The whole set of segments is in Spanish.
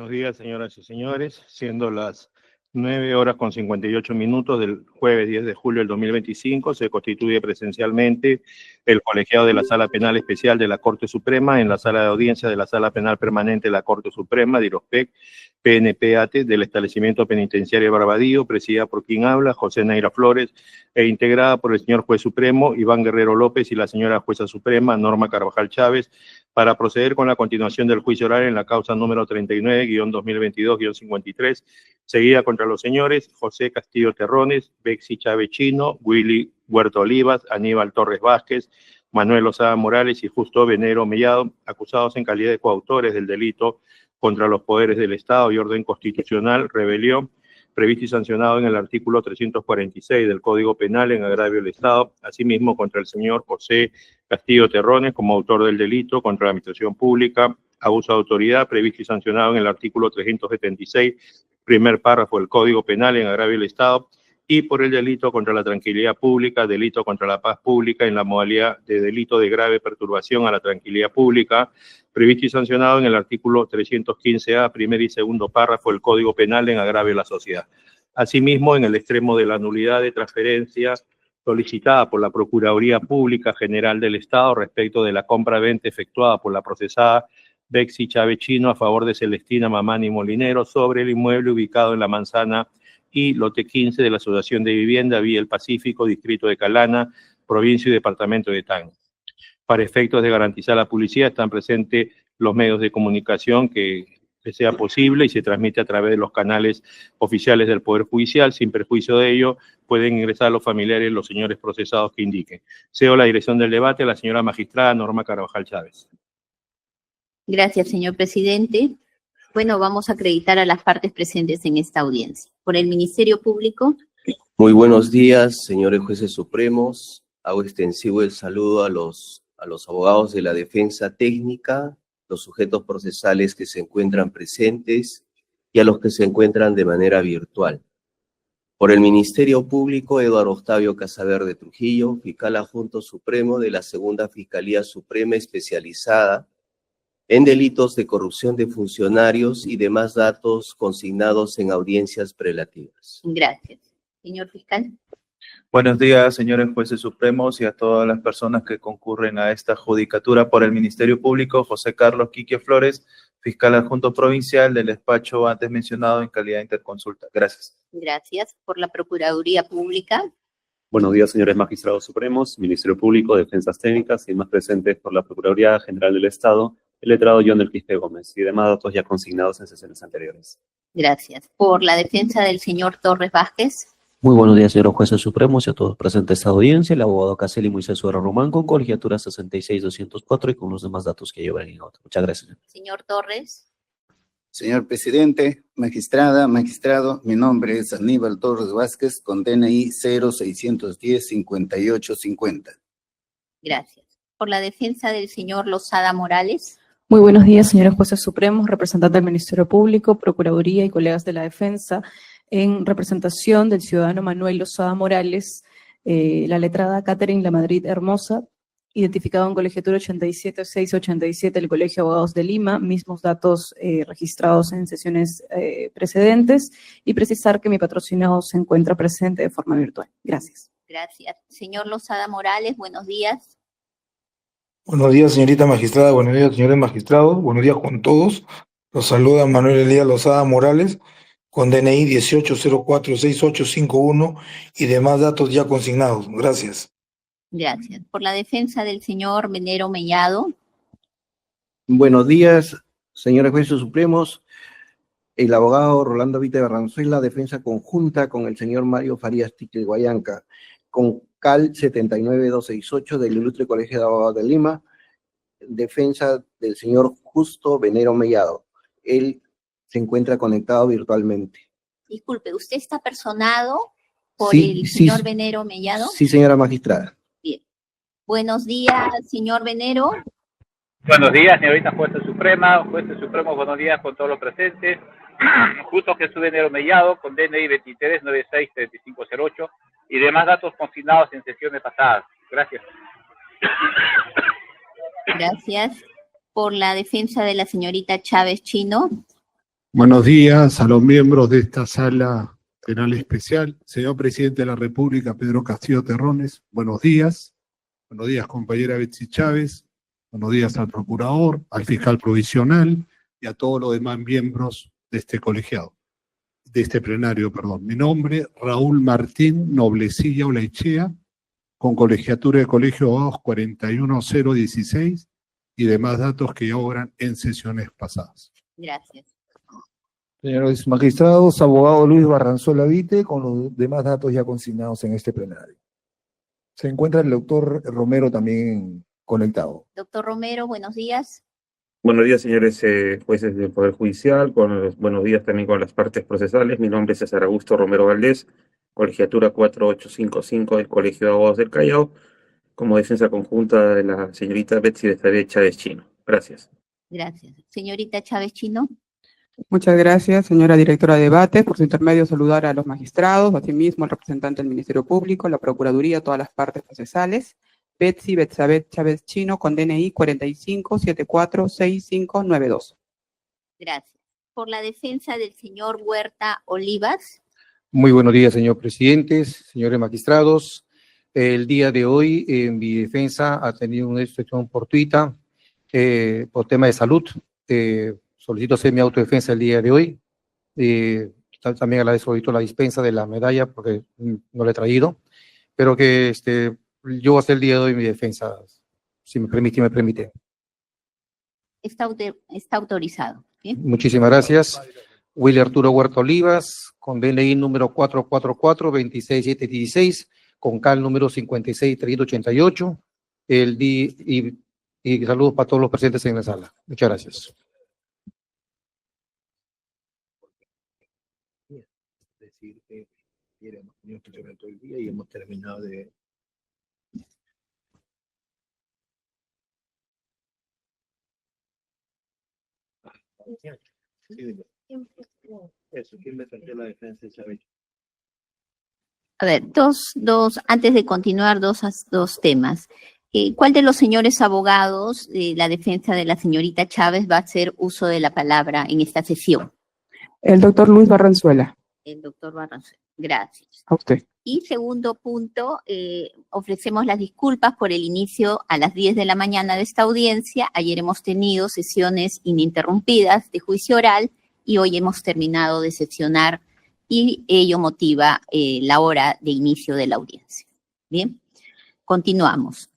Buenos días, señoras y señores. Siendo las 9:58 del jueves 10 de julio del 2025, se constituye presencialmente el colegiado de la Sala Penal Especial de la Corte Suprema en la Sala de Audiencia de la Sala Penal Permanente de la Corte Suprema de Irospec, PNPAT, del establecimiento penitenciario Barbadillo, presidida por quien habla, José Neira Flores, e integrada por el señor Juez Supremo, Iván Guerrero López, y la señora Jueza Suprema, Norma Carvajal Chávez, para proceder con la continuación del juicio oral en la causa número 39-2022-53, seguida contra los señores José Castillo Terrones, Bexy Chávez Chino, Willy Huerta Olivas, Aníbal Torres Vázquez, Manuel Lozada Morales y Justo Venero Mellado, acusados en calidad de coautores del delito contra los poderes del Estado y orden constitucional, rebelión, previsto y sancionado en el artículo 346 del Código Penal en agravio del Estado, asimismo contra el señor José Castillo Terrones como autor del delito contra la administración pública, abuso de autoridad, previsto y sancionado en el artículo 376, primer párrafo del Código Penal en agravio del Estado, y por el delito contra la tranquilidad pública, delito contra la paz pública en la modalidad de delito de grave perturbación a la tranquilidad pública, previsto y sancionado en el artículo 315A, primer y segundo párrafo del Código Penal en agravio de la sociedad. Asimismo, en el extremo de la nulidad de transferencia solicitada por la Procuraduría Pública General del Estado respecto de la compra-venta efectuada por la procesada Bexy Chávez Chino a favor de Celestina Mamani Molinero sobre el inmueble ubicado en la manzana y lote 15 de la Asociación de Vivienda Vía El Pacífico, distrito de Calana, provincia y departamento de Tacna. Para efectos de garantizar la publicidad están presentes los medios de comunicación que sea posible y se transmite a través de los canales oficiales del Poder Judicial. Sin perjuicio de ello, pueden ingresar los familiares, los señores procesados que indiquen. Cedo la dirección del debate a la señora magistrada Norma Carvajal Chávez. Gracias, señor presidente. Bueno, vamos a acreditar a las partes presentes en esta audiencia. Por el Ministerio Público. Muy buenos días, señores jueces supremos. Hago extensivo el saludo a los abogados de la defensa técnica, los sujetos procesales que se encuentran presentes y a los que se encuentran de manera virtual. Por el Ministerio Público, Eduardo Octavio Casaverde Trujillo, fiscal adjunto supremo de la Segunda Fiscalía Suprema especializada en delitos de corrupción de funcionarios y demás datos consignados en audiencias prelativas. Gracias. Señor fiscal. Buenos días, señores jueces supremos y a todas las personas que concurren a esta judicatura. Por el Ministerio Público, José Carlos Quique Flores, fiscal adjunto provincial del despacho antes mencionado en calidad de interconsulta. Gracias. Gracias. Por la Procuraduría Pública. Buenos días, señores magistrados supremos, Ministerio Público, Defensas Técnicas y más presentes por la Procuraduría General del Estado, el letrado John del Quispe Gómez y demás datos ya consignados en sesiones anteriores. Gracias. Por la defensa del señor Torres Vázquez. Muy buenos días, señores jueces supremos y a todos presentes a esta audiencia. El abogado Caseli Moisés Suera Román con colegiatura 66-204 y con los demás datos que llevan en otro. Muchas gracias. Señor Torres. Señor presidente, magistrada, magistrado, mi nombre es Aníbal Torres Vázquez con DNI 0610-5850. Gracias. Por la defensa del señor Lozada Morales. Muy buenos días, señores jueces supremos, representantes del Ministerio Público, Procuraduría y colegas de la defensa. En representación del ciudadano Manuel Lozada Morales, la letrada Catherine La Madrid Hermosa, identificado en colegiatura 87687 del Colegio de Abogados de Lima, mismos datos registrados en sesiones precedentes, y precisar que mi patrocinado se encuentra presente de forma virtual. Gracias. Gracias. Señor Lozada Morales, buenos días. Buenos días, señorita magistrada, buenos días, señores magistrados, buenos días con todos. Los saluda Manuel Elías Lozada Morales, con DNI 18046851 y demás datos ya consignados. Gracias. Gracias. Por la defensa del señor Venero Mellado. Buenos días, señores jueces supremos. El abogado Rolando Vite Barranzuela, defensa conjunta con el señor Mario Farías Tique Guayanca, con CAL 79268 del Ilustre Colegio de Abogados de Lima, defensa del señor Justo Venero Mellado. Él se encuentra conectado virtualmente. Disculpe, ¿usted está personado por el señor Venero Mellado? Sí, señora magistrada. Bien. Buenos días, señor Venero. Buenos días, señorita jueza suprema, jueces supremos, buenos días con todos los presentes. Justo Jesús Venero Mellado, con DNI 2396-3508 y demás datos consignados en sesiones pasadas. Gracias. Gracias. Por la defensa de la señorita Chávez Chino. Buenos días a los miembros de esta sala penal especial. Señor Presidente de la República, Pedro Castillo Terrones, buenos días. Buenos días, compañera Betsy Chávez. Buenos días al procurador, al fiscal provisional y a todos los demás miembros de este colegiado, de este plenario, perdón. Mi nombre, Raúl Martín Noblecilla Olaichea, con colegiatura de Colegio de Abogados 41016 y demás datos que ya obran en sesiones pasadas. Gracias. Señores magistrados, abogado Luis Barranzuela Vite, con los demás datos ya consignados en este plenario. Se encuentra el doctor Romero también conectado. Doctor Romero, buenos días. Buenos días, señores jueces del Poder Judicial. Buenos días también con las partes procesales. Mi nombre es César Augusto Romero Valdés, colegiatura 4855 del Colegio de Abogados del Callao, como defensa conjunta de la señorita Betsy Chávez Chino. Gracias. Gracias. Señorita Chávez Chino. Muchas gracias, señora directora de debate. Por su intermedio, saludar a los magistrados, asimismo al representante del Ministerio Público, la Procuraduría, todas las partes procesales. Betsy Chávez Chino, con DNI 45746592. Gracias. Por la defensa del señor Huerta Olivas. Muy buenos días, señor presidente, señores magistrados. El día de hoy, mi defensa ha tenido una instrucción fortuita por tema de salud. Solicito hacer mi autodefensa el día de hoy. También solicito la dispensa de la medalla porque no la he traído, pero que yo voy a hacer el día de hoy mi defensa, si me permite. Está autorizado. ¿Bien? Muchísimas gracias. Willy Arturo Huerta Olivas, con DNI número 444-26716, con CAL número 56388, y saludos para todos los presentes en la sala. Muchas gracias. Decir que hemos tenido que todo el día y hemos terminado de... Eso, ¿quién me planteó la defensa de Chávez? A ver, antes de continuar, dos temas. ¿Cuál de los señores abogados de la defensa de la señorita Chávez va a hacer uso de la palabra en esta sesión? El doctor Luis Barranzuela. El doctor Barranzuela. Gracias. A usted. Y segundo punto, ofrecemos las disculpas por el inicio a las 10 de la mañana de esta audiencia. Ayer hemos tenido sesiones ininterrumpidas de juicio oral y hoy hemos terminado de sesionar y ello motiva la hora de inicio de la audiencia. Bien, continuamos.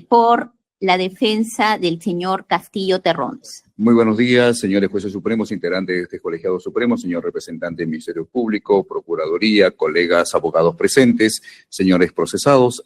Por la defensa del señor Castillo Terrones. Muy buenos días, señores jueces supremos, integrantes de este colegiado supremo, señor representante del Ministerio Público, Procuraduría, colegas abogados presentes, señores procesados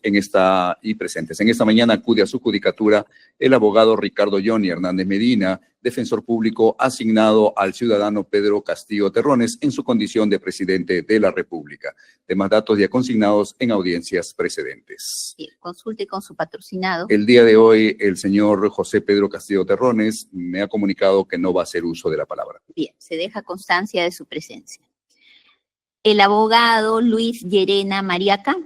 y presentes. En esta mañana acude a su judicatura el abogado Ricardo Johnny Hernández Medina, defensor público asignado al ciudadano Pedro Castillo Terrones en su condición de presidente de la República. Demás datos ya consignados en audiencias precedentes. Sí, consulte con su patrocinado. El día de hoy, el señor José Pedro Castillo Terrones me ha comunicado que no va a hacer uso de la palabra. Bien, se deja constancia de su presencia. El abogado Luis Llerena Mariaca.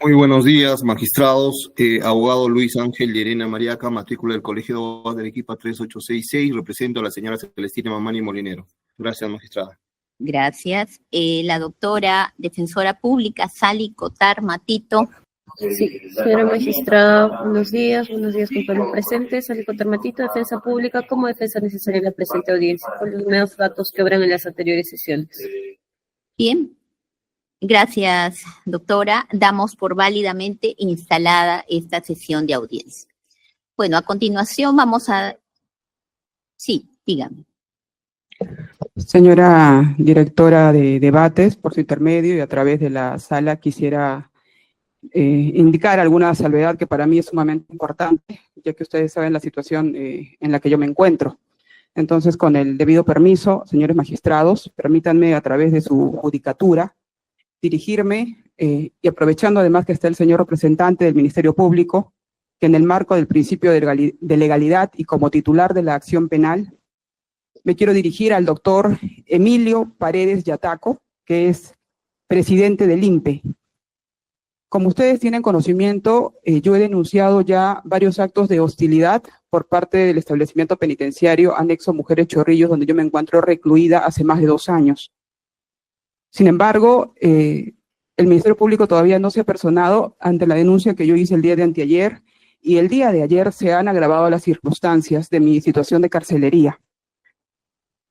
Muy buenos días, magistrados. Abogado Luis Ángel Llerena Mariaca, matrícula del Colegio de Abogados de Arequipa 3866. Represento a la señora Celestina Mamani Molinero. Gracias, magistrada. Gracias. La doctora defensora pública Sally Cotar Matito. Sí, señora magistrada, buenos días compañeros presentes. Sally Cotar Matito, defensa pública como defensa necesaria en la presente audiencia, con los mismos datos que obran en las anteriores sesiones. Bien. Gracias, doctora. Damos por válidamente instalada esta sesión de audiencia. Bueno, a continuación vamos a... Sí, dígame. Señora directora de debates, por su intermedio y a través de la sala quisiera indicar alguna salvedad que para mí es sumamente importante, ya que ustedes saben la situación en la que yo me encuentro. Entonces, con el debido permiso, señores magistrados, permítanme a través de su judicatura dirigirme, y aprovechando además que está el señor representante del Ministerio Público, que en el marco del principio de legalidad y como titular de la acción penal, me quiero dirigir al doctor Emilio Paredes Yataco, que es presidente del INPE. Como ustedes tienen conocimiento, yo he denunciado ya varios actos de hostilidad por parte del establecimiento penitenciario anexo Mujeres Chorrillos, donde yo me encuentro recluida hace más de 2 años. Sin embargo, el Ministerio Público todavía no se ha personado ante la denuncia que yo hice el día de anteayer, y el día de ayer se han agravado las circunstancias de mi situación de carcelería.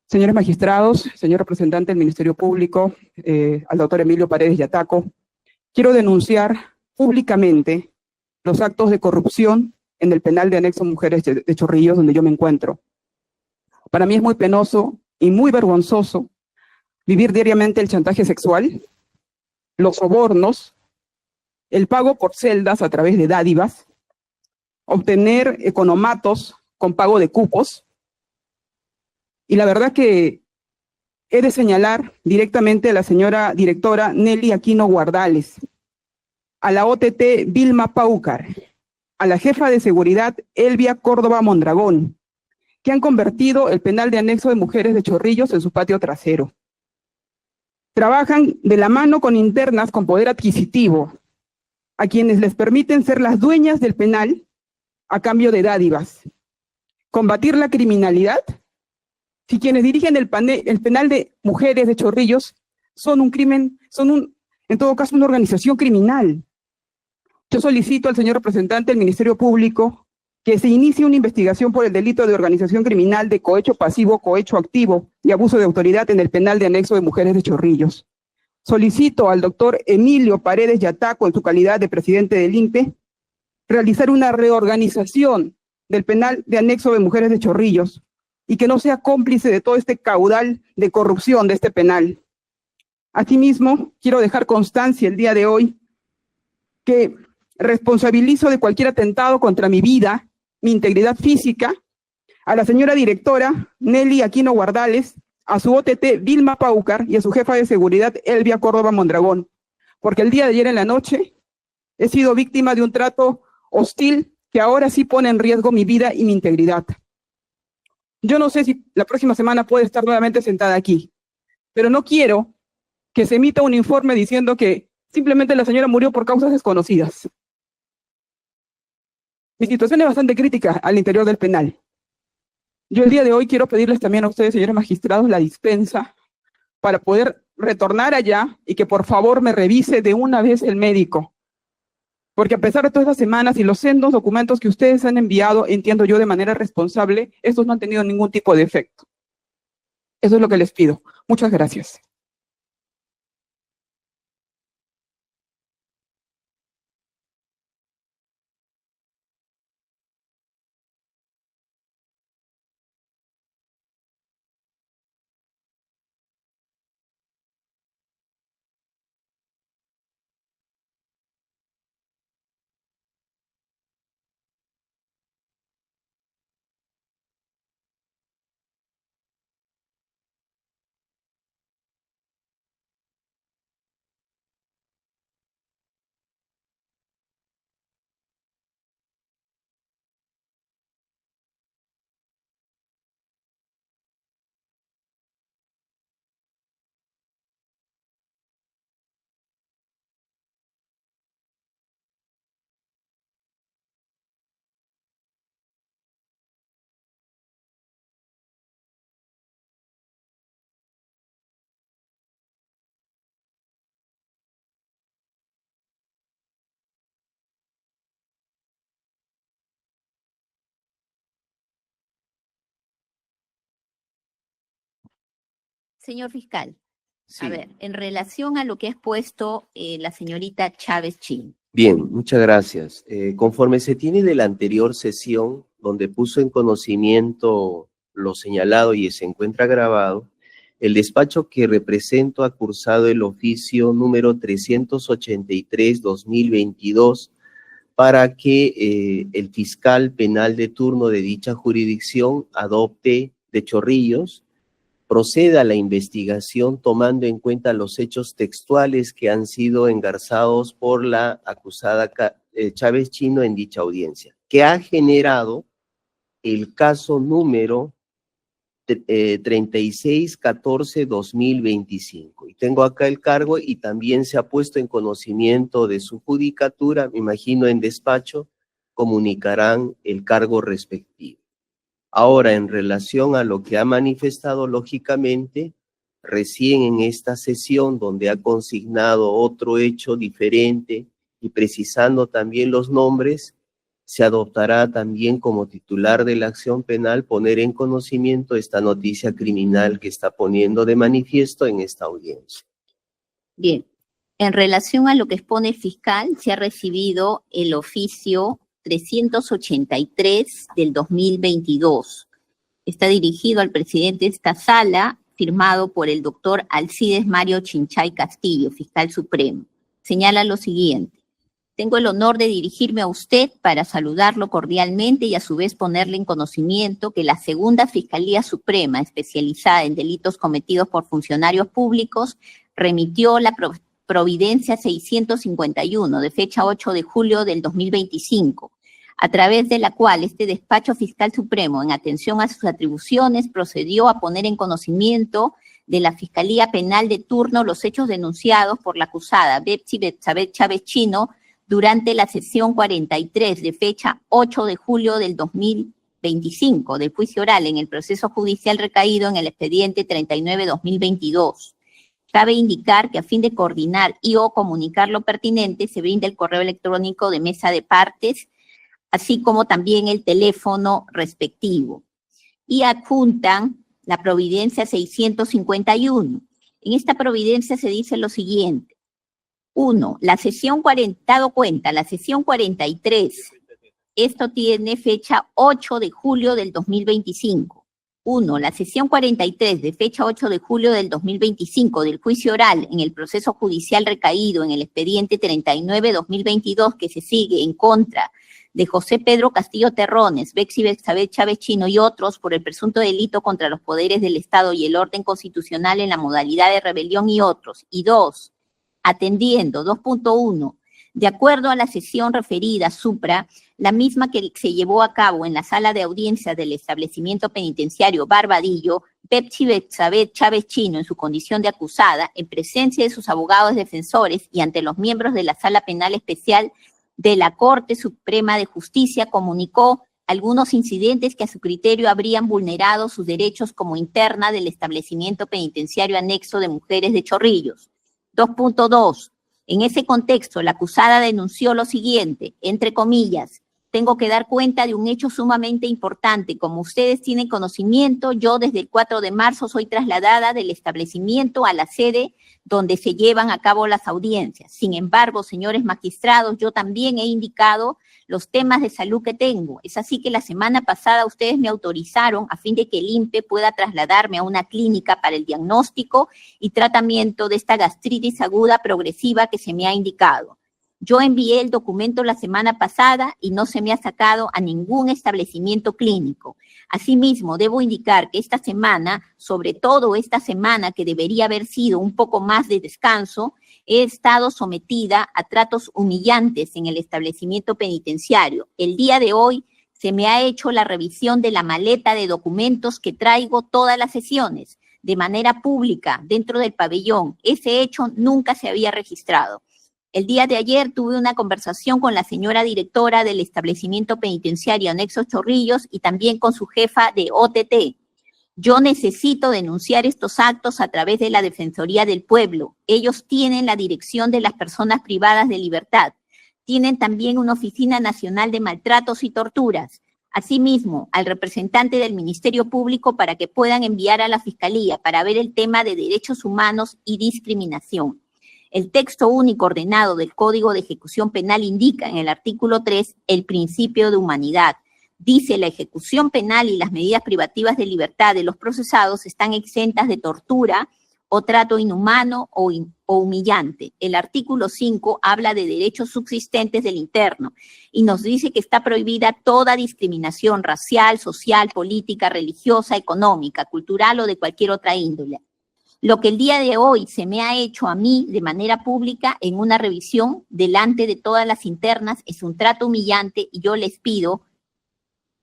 Señores magistrados, señor representante del Ministerio Público, al doctor Emilio Paredes Yataco, quiero denunciar públicamente los actos de corrupción en el penal de anexo Mujeres de Chorrillos, donde yo me encuentro. Para mí es muy penoso y muy vergonzoso vivir diariamente el chantaje sexual, los sobornos, el pago por celdas a través de dádivas, obtener economatos con pago de cupos. Y la verdad que he de señalar directamente a la señora directora Nelly Aquino Guardales, a la OTT Vilma Paucar, a la jefa de seguridad Elvia Córdoba Mondragón, que han convertido el penal de anexo de Mujeres de Chorrillos en su patio trasero. Trabajan de la mano con internas con poder adquisitivo, a quienes les permiten ser las dueñas del penal a cambio de dádivas. Combatir la criminalidad, si quienes dirigen el penal de Mujeres de Chorrillos son un crimen, en todo caso, una organización criminal. Yo solicito al señor representante del Ministerio Público que se inicie una investigación por el delito de organización criminal de cohecho pasivo, cohecho activo y abuso de autoridad en el penal de anexo de Mujeres de Chorrillos. Solicito al doctor Emilio Paredes Yataco, en su calidad de presidente del INPE, realizar una reorganización del penal de anexo de Mujeres de Chorrillos y que no sea cómplice de todo este caudal de corrupción de este penal. Asimismo, quiero dejar constancia el día de hoy que responsabilizo de cualquier atentado contra mi vida, mi integridad física, a la señora directora Nelly Aquino Guardales, a su OTT Vilma Paucar y a su jefa de seguridad Elvia Córdoba Mondragón, porque el día de ayer en la noche he sido víctima de un trato hostil que ahora sí pone en riesgo mi vida y mi integridad. Yo no sé si la próxima semana puede estar nuevamente sentada aquí, pero no quiero que se emita un informe diciendo que simplemente la señora murió por causas desconocidas. Mi situación es bastante crítica al interior del penal. Yo el día de hoy quiero pedirles también a ustedes, señores magistrados, la dispensa para poder retornar allá y que por favor me revise de una vez el médico. Porque a pesar de todas estas semanas y los sendos documentos que ustedes han enviado, entiendo yo de manera responsable, estos no han tenido ningún tipo de efecto. Eso es lo que les pido. Muchas gracias. Señor fiscal, Sí. a ver, en relación a lo que ha expuesto la señorita Chávez Chin. Bien, muchas gracias. Conforme se tiene de la anterior sesión, donde puso en conocimiento lo señalado y se encuentra grabado, el despacho que represento ha cursado el oficio número 383/2022 para que el fiscal penal de turno de dicha jurisdicción adopte de Chorrillos, proceda a la investigación tomando en cuenta los hechos textuales que han sido engarzados por la acusada Chávez Chino en dicha audiencia, que ha generado el caso número 3614-2025. Y tengo acá el cargo y también se ha puesto en conocimiento de su judicatura, me imagino en despacho, comunicarán el cargo respectivo. Ahora, en relación a lo que ha manifestado, lógicamente, recién en esta sesión donde ha consignado otro hecho diferente y precisando también los nombres, se adoptará también como titular de la acción penal poner en conocimiento esta noticia criminal que está poniendo de manifiesto en esta audiencia. Bien, en relación a lo que expone el fiscal, se ha recibido el oficio 383 del 2022. Está dirigido al presidente de esta sala, firmado por el doctor Alcides Mario Chinchay Castillo, fiscal supremo. Señala lo siguiente: tengo el honor de dirigirme a usted para saludarlo cordialmente y a su vez ponerle en conocimiento que la Segunda Fiscalía Suprema, especializada en delitos cometidos por funcionarios públicos, remitió la Providencia 651 de fecha 8 de julio del 2025, a través de la cual este despacho fiscal supremo, en atención a sus atribuciones, procedió a poner en conocimiento de la Fiscalía Penal de turno los hechos denunciados por la acusada Betsy Betsabé Chávez Chino durante la sesión 43 de fecha 8 de julio del 2025 del juicio oral en el proceso judicial recaído en el expediente 39-2022. Cabe indicar que a fin de coordinar y o comunicar lo pertinente se brinda el correo electrónico de mesa de partes, así como también el teléfono respectivo. Y adjuntan la Providencia 651. En esta providencia se dice lo siguiente. 1. La sesión 43, esto tiene fecha 8 de julio del 2025. 1. La sesión 43 de fecha 8 de julio del 2025 del juicio oral en el proceso judicial recaído en el expediente 39-2022 que se sigue en contra de José Pedro Castillo Terrones, Betsy Betsabé Chávez Chino y otros por el presunto delito contra los poderes del Estado y el orden constitucional en la modalidad de rebelión y otros. Y 2. Atendiendo, 2.1, de acuerdo a la sesión referida supra, la misma que se llevó a cabo en la sala de audiencia del establecimiento penitenciario Barbadillo, Betsy Betsabé Chávez Chino, en su condición de acusada, en presencia de sus abogados defensores y ante los miembros de la Sala Penal Especial de la Corte Suprema de Justicia, comunicó algunos incidentes que a su criterio habrían vulnerado sus derechos como interna del establecimiento penitenciario anexo de Mujeres de Chorrillos. 2.2. En ese contexto, la acusada denunció lo siguiente, entre comillas: tengo que dar cuenta de un hecho sumamente importante. Como ustedes tienen conocimiento, yo desde el 4 de marzo soy trasladada del establecimiento a la sede donde se llevan a cabo las audiencias. Sin embargo, señores magistrados, yo también he indicado los temas de salud que tengo. Es así que la semana pasada ustedes me autorizaron a fin de que el INPE pueda trasladarme a una clínica para el diagnóstico y tratamiento de esta gastritis aguda progresiva que se me ha indicado. Yo envié el documento la semana pasada y no se me ha sacado a ningún establecimiento clínico. Asimismo, debo indicar que esta semana, sobre todo esta semana que debería haber sido un poco más de descanso, he estado sometida a tratos humillantes en el establecimiento penitenciario. El día de hoy se me ha hecho la revisión de la maleta de documentos que traigo todas las sesiones, de manera pública, dentro del pabellón. Ese hecho nunca se había registrado. El día de ayer tuve una conversación con la señora directora del establecimiento penitenciario Anexo Chorrillos y también con su jefa de OTT. Yo necesito denunciar estos actos a través de la Defensoría del Pueblo. Ellos tienen la dirección de las personas privadas de libertad. Tienen también una Oficina Nacional de Maltratos y Torturas. Asimismo, al representante del Ministerio Público para que puedan enviar a la Fiscalía para ver el tema de derechos humanos y discriminación. El texto único ordenado del Código de Ejecución Penal indica en el artículo 3 el principio de humanidad. Dice: la ejecución penal y las medidas privativas de libertad de los procesados están exentas de tortura o trato inhumano o humillante. El artículo 5 habla de derechos subsistentes del interno y nos dice que está prohibida toda discriminación racial, social, política, religiosa, económica, cultural o de cualquier otra índole. Lo que el día de hoy se me ha hecho a mí de manera pública en una revisión delante de todas las internas es un trato humillante y yo les pido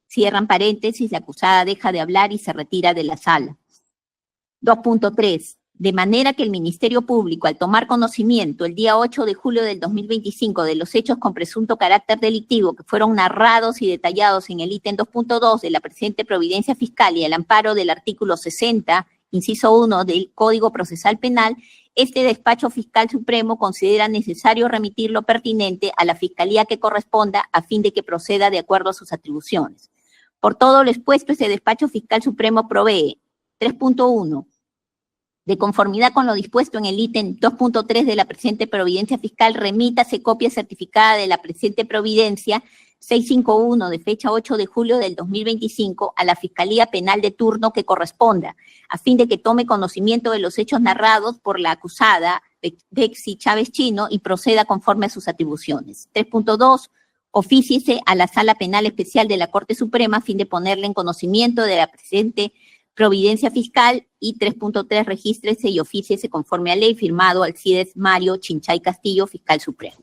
Cierran paréntesis, la acusada deja de hablar y se retira de la sala. 2.3. De manera que el Ministerio Público, al tomar conocimiento el día 8 de julio del 2025 de los hechos con presunto carácter delictivo que fueron narrados y detallados en el ítem 2.2 de la presente Providencia Fiscal y al amparo del artículo 60, inciso 1 del Código Procesal Penal, este despacho fiscal supremo considera necesario remitir lo pertinente a la Fiscalía que corresponda a fin de que proceda de acuerdo a sus atribuciones. Por todo lo expuesto, este despacho fiscal supremo provee 3.1. De conformidad con lo dispuesto en el ítem 2.3 de la presente Providencia Fiscal, remítase copia certificada de la presente Providencia 651 de fecha 8 de julio del 2025 a la Fiscalía Penal de turno que corresponda, a fin de que tome conocimiento de los hechos narrados por la acusada Betsy Chávez Chino y proceda conforme a sus atribuciones. 3.2. Ofíciese a la Sala Penal Especial de la Corte Suprema a fin de ponerle en conocimiento de la presente Providencia Fiscal, y 3.3, regístrese y ofíciese conforme a ley, firmado Alcides Mario Chinchay Castillo, Fiscal Supremo.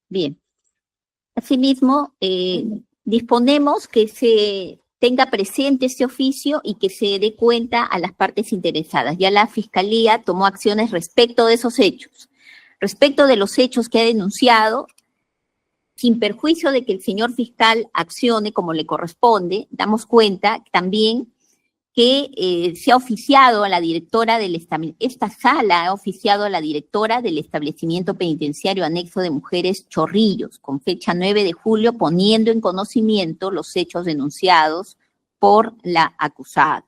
Bien. Asimismo, disponemos que se tenga presente este oficio y que se dé cuenta a las partes interesadas. Ya la Fiscalía tomó acciones respecto de esos hechos. Respecto de los hechos que ha denunciado, sin perjuicio de que el señor fiscal accione como le corresponde, damos cuenta también que se ha oficiado a la directora esta sala ha oficiado a la directora del establecimiento penitenciario anexo de mujeres Chorrillos, con fecha 9 de julio, poniendo en conocimiento los hechos denunciados por la acusada.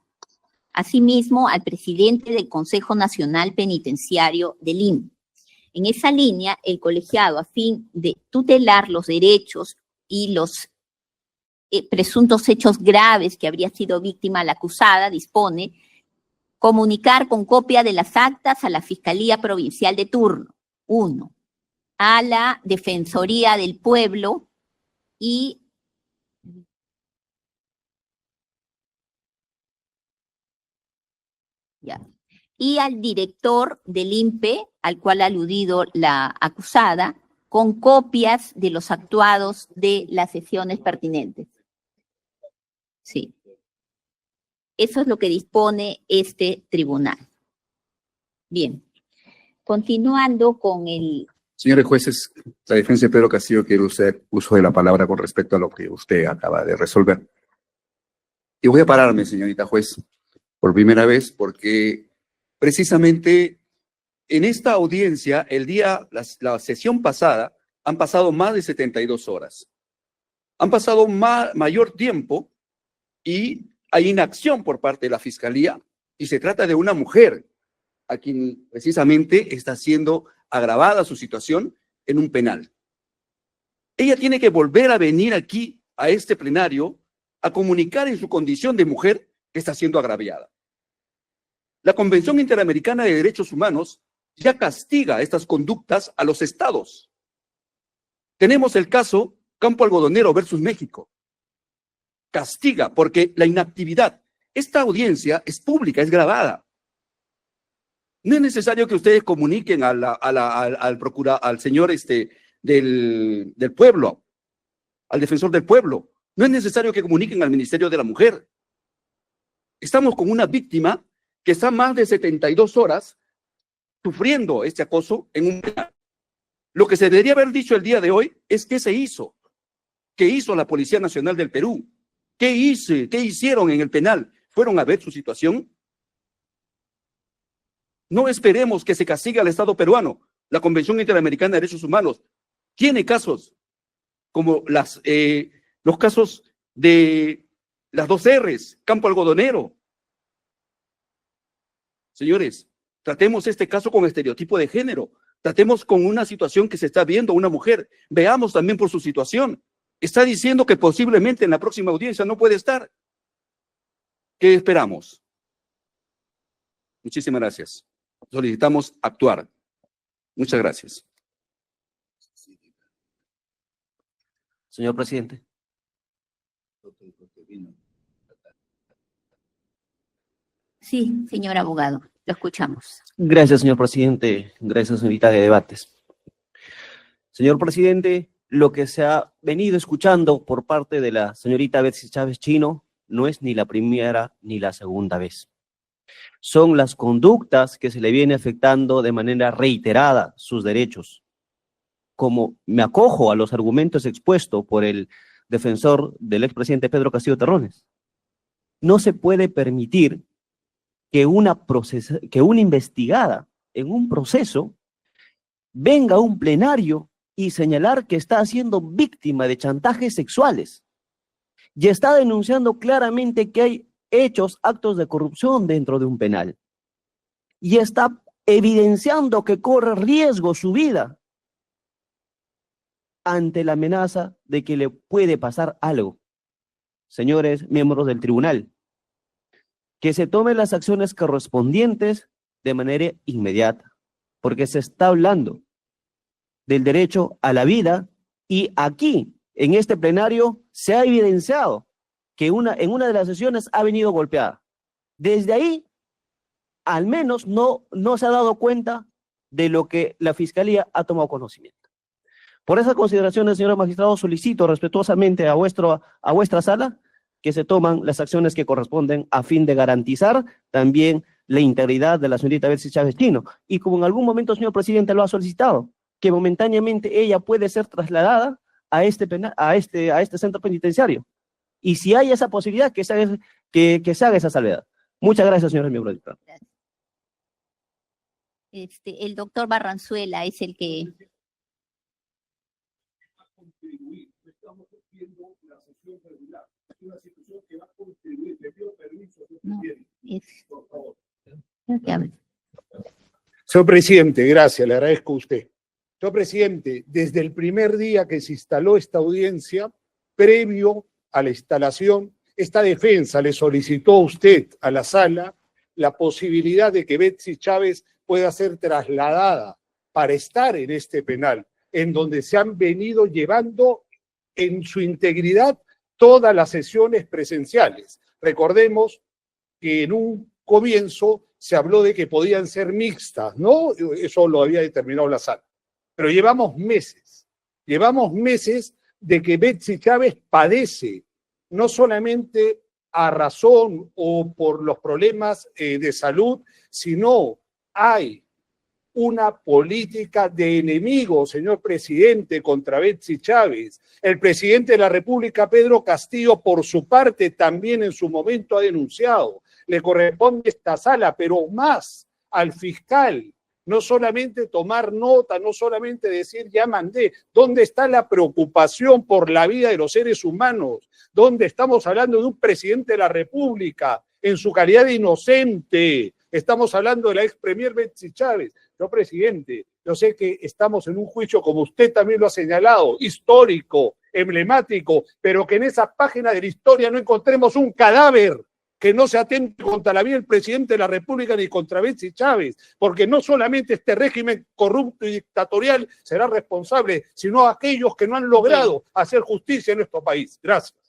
Asimismo, al presidente del Consejo Nacional Penitenciario del INPE. En esa línea, el colegiado, a fin de tutelar los derechos y los presuntos hechos graves que habría sido víctima la acusada, dispone comunicar con copia de las actas a la Fiscalía Provincial de turno, 1, a la Defensoría del Pueblo y al director del INPE, al cual ha aludido la acusada, con copias de los actuados de las sesiones pertinentes. Sí. Eso es lo que dispone este tribunal. Bien. Continuando con el... Señores jueces, la defensa de Pedro Castillo quiere hacer uso de la palabra con respecto a lo que usted acaba de resolver. Y voy a pararme, señorita juez, por primera vez, porque precisamente en esta audiencia, la sesión pasada, han pasado más de 72 horas. Han pasado mayor tiempo y hay inacción por parte de la Fiscalía, y se trata de una mujer a quien precisamente está siendo agravada su situación en un penal. Ella tiene que volver a venir aquí, a este plenario, a comunicar en su condición de mujer que está siendo agraviada. La Convención Interamericana de Derechos Humanos ya castiga estas conductas a los estados. Tenemos el caso Campo Algodonero versus México. Castiga, porque la inactividad, esta audiencia es pública, es grabada. No es necesario que ustedes comuniquen al señor del pueblo, al defensor del pueblo. No es necesario que comuniquen al Ministerio de la Mujer. Estamos con una víctima que está más de 72 horas sufriendo este acoso en un penal. Lo que se debería haber dicho el día de hoy es qué se hizo. ¿Qué hizo la Policía Nacional del Perú? ¿Qué hicieron en el penal? ¿Fueron a ver su situación? No esperemos que se castigue al Estado peruano. La Convención Interamericana de Derechos Humanos tiene casos como los casos de las 2 R's, Campo Algodonero. Señores, tratemos este caso con estereotipo de género. Tratemos con una situación que se está viendo una mujer. Veamos también por su situación. Está diciendo que posiblemente en la próxima audiencia no puede estar. ¿Qué esperamos? Muchísimas gracias. Solicitamos actuar. Muchas gracias. Señor presidente. Sí, señor abogado, lo escuchamos. Gracias, señor presidente. Gracias, señorita de debates. Señor presidente, lo que se ha venido escuchando por parte de la señorita Betsy Chávez Chino no es ni la primera ni la segunda vez. Son las conductas que se le viene afectando de manera reiterada sus derechos. Como me acojo a los argumentos expuestos por el defensor del expresidente Pedro Castillo Terrones, no se puede permitir que una investigada en un proceso venga a un plenario y señalar que está siendo víctima de chantajes sexuales y está denunciando claramente que hay actos de corrupción dentro de un penal y está evidenciando que corre riesgo su vida ante la amenaza de que le puede pasar algo. Señores miembros del tribunal, que se tomen las acciones correspondientes de manera inmediata, porque se está hablando del derecho a la vida y aquí, en este plenario, se ha evidenciado que en una de las sesiones ha venido golpeada. Desde ahí, al menos no se ha dado cuenta de lo que la Fiscalía ha tomado conocimiento. Por esas consideraciones, señor magistrado, solicito respetuosamente a vuestra sala que se toman las acciones que corresponden a fin de garantizar también la integridad de la señorita Betsy Chávez Chino. Y como en algún momento, señor presidente, lo ha solicitado, que momentáneamente ella puede ser trasladada a este centro penitenciario. Y si hay esa posibilidad, que se haga esa salvedad. Muchas gracias, señor miembro del dictamen. El doctor Barranzuela es el que... Señor presidente, gracias, le agradezco a usted. Señor presidente, desde el primer día que se instaló esta audiencia, previo a la instalación, esta defensa le solicitó a usted, a la sala, la posibilidad de que Betsy Chávez pueda ser trasladada para estar en este penal, en donde se han venido llevando en su integridad todas las sesiones presenciales. Recordemos que en un comienzo se habló de que podían ser mixtas, ¿no? Eso lo había determinado la sala. Pero llevamos meses de que Betsy Chávez padece, no solamente a razón o por los problemas de salud, sino hay una política de enemigos, señor presidente, contra Betsy Chávez. El presidente de la República, Pedro Castillo, por su parte, también en su momento ha denunciado. Le corresponde esta sala, pero más al fiscal. No solamente tomar nota, no solamente decir ya mandé. ¿Dónde está la preocupación por la vida de los seres humanos? ¿Dónde estamos hablando de un presidente de la República en su calidad de inocente? Estamos hablando de la ex premier Betsy Chávez. Señor presidente, yo sé que estamos en un juicio, como usted también lo ha señalado, histórico, emblemático, pero que en esa página de la historia no encontremos un cadáver que no se atente contra la vida del presidente de la República ni contra Betsy Chávez, porque no solamente este régimen corrupto y dictatorial será responsable, sino aquellos que no han logrado hacer justicia en nuestro país. Gracias.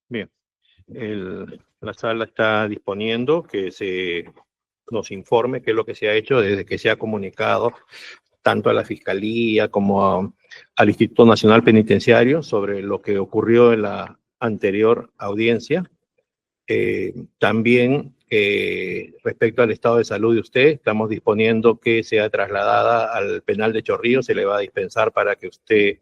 Bien, la sala está disponiendo que nos informe qué es lo que se ha hecho desde que se ha comunicado tanto a la Fiscalía como al Instituto Nacional Penitenciario sobre lo que ocurrió en la anterior audiencia. También respecto al estado de salud de usted, estamos disponiendo que sea trasladada al penal de Chorrillos, se le va a dispensar para que usted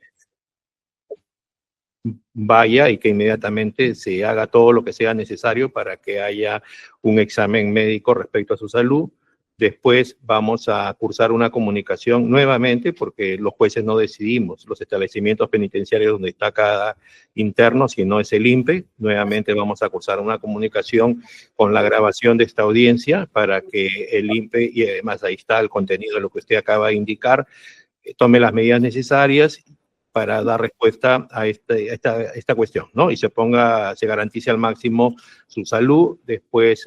vaya y que inmediatamente se haga todo lo que sea necesario para que haya un examen médico respecto a su salud. Después vamos a cursar una comunicación nuevamente, porque los jueces no decidimos los establecimientos penitenciarios donde está cada interno, sino es el INPE. Nuevamente vamos a cursar una comunicación con la grabación de esta audiencia para que el INPE, y además ahí está el contenido de lo que usted acaba de indicar, tome las medidas necesarias para dar respuesta a esta cuestión, ¿no? Y se garantice al máximo su salud. Después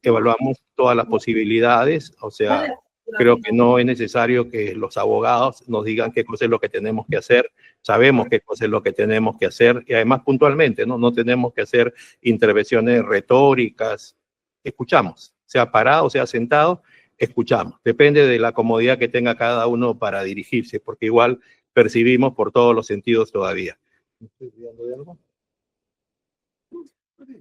evaluamos todas las posibilidades, o sea, creo que no es necesario que los abogados nos digan qué cosa es lo que tenemos que hacer, sabemos qué cosa es lo que tenemos que hacer, y además puntualmente, ¿no? No tenemos que hacer intervenciones retóricas, escuchamos, sea parado, sea sentado, escuchamos, depende de la comodidad que tenga cada uno para dirigirse, porque igual percibimos por todos los sentidos todavía.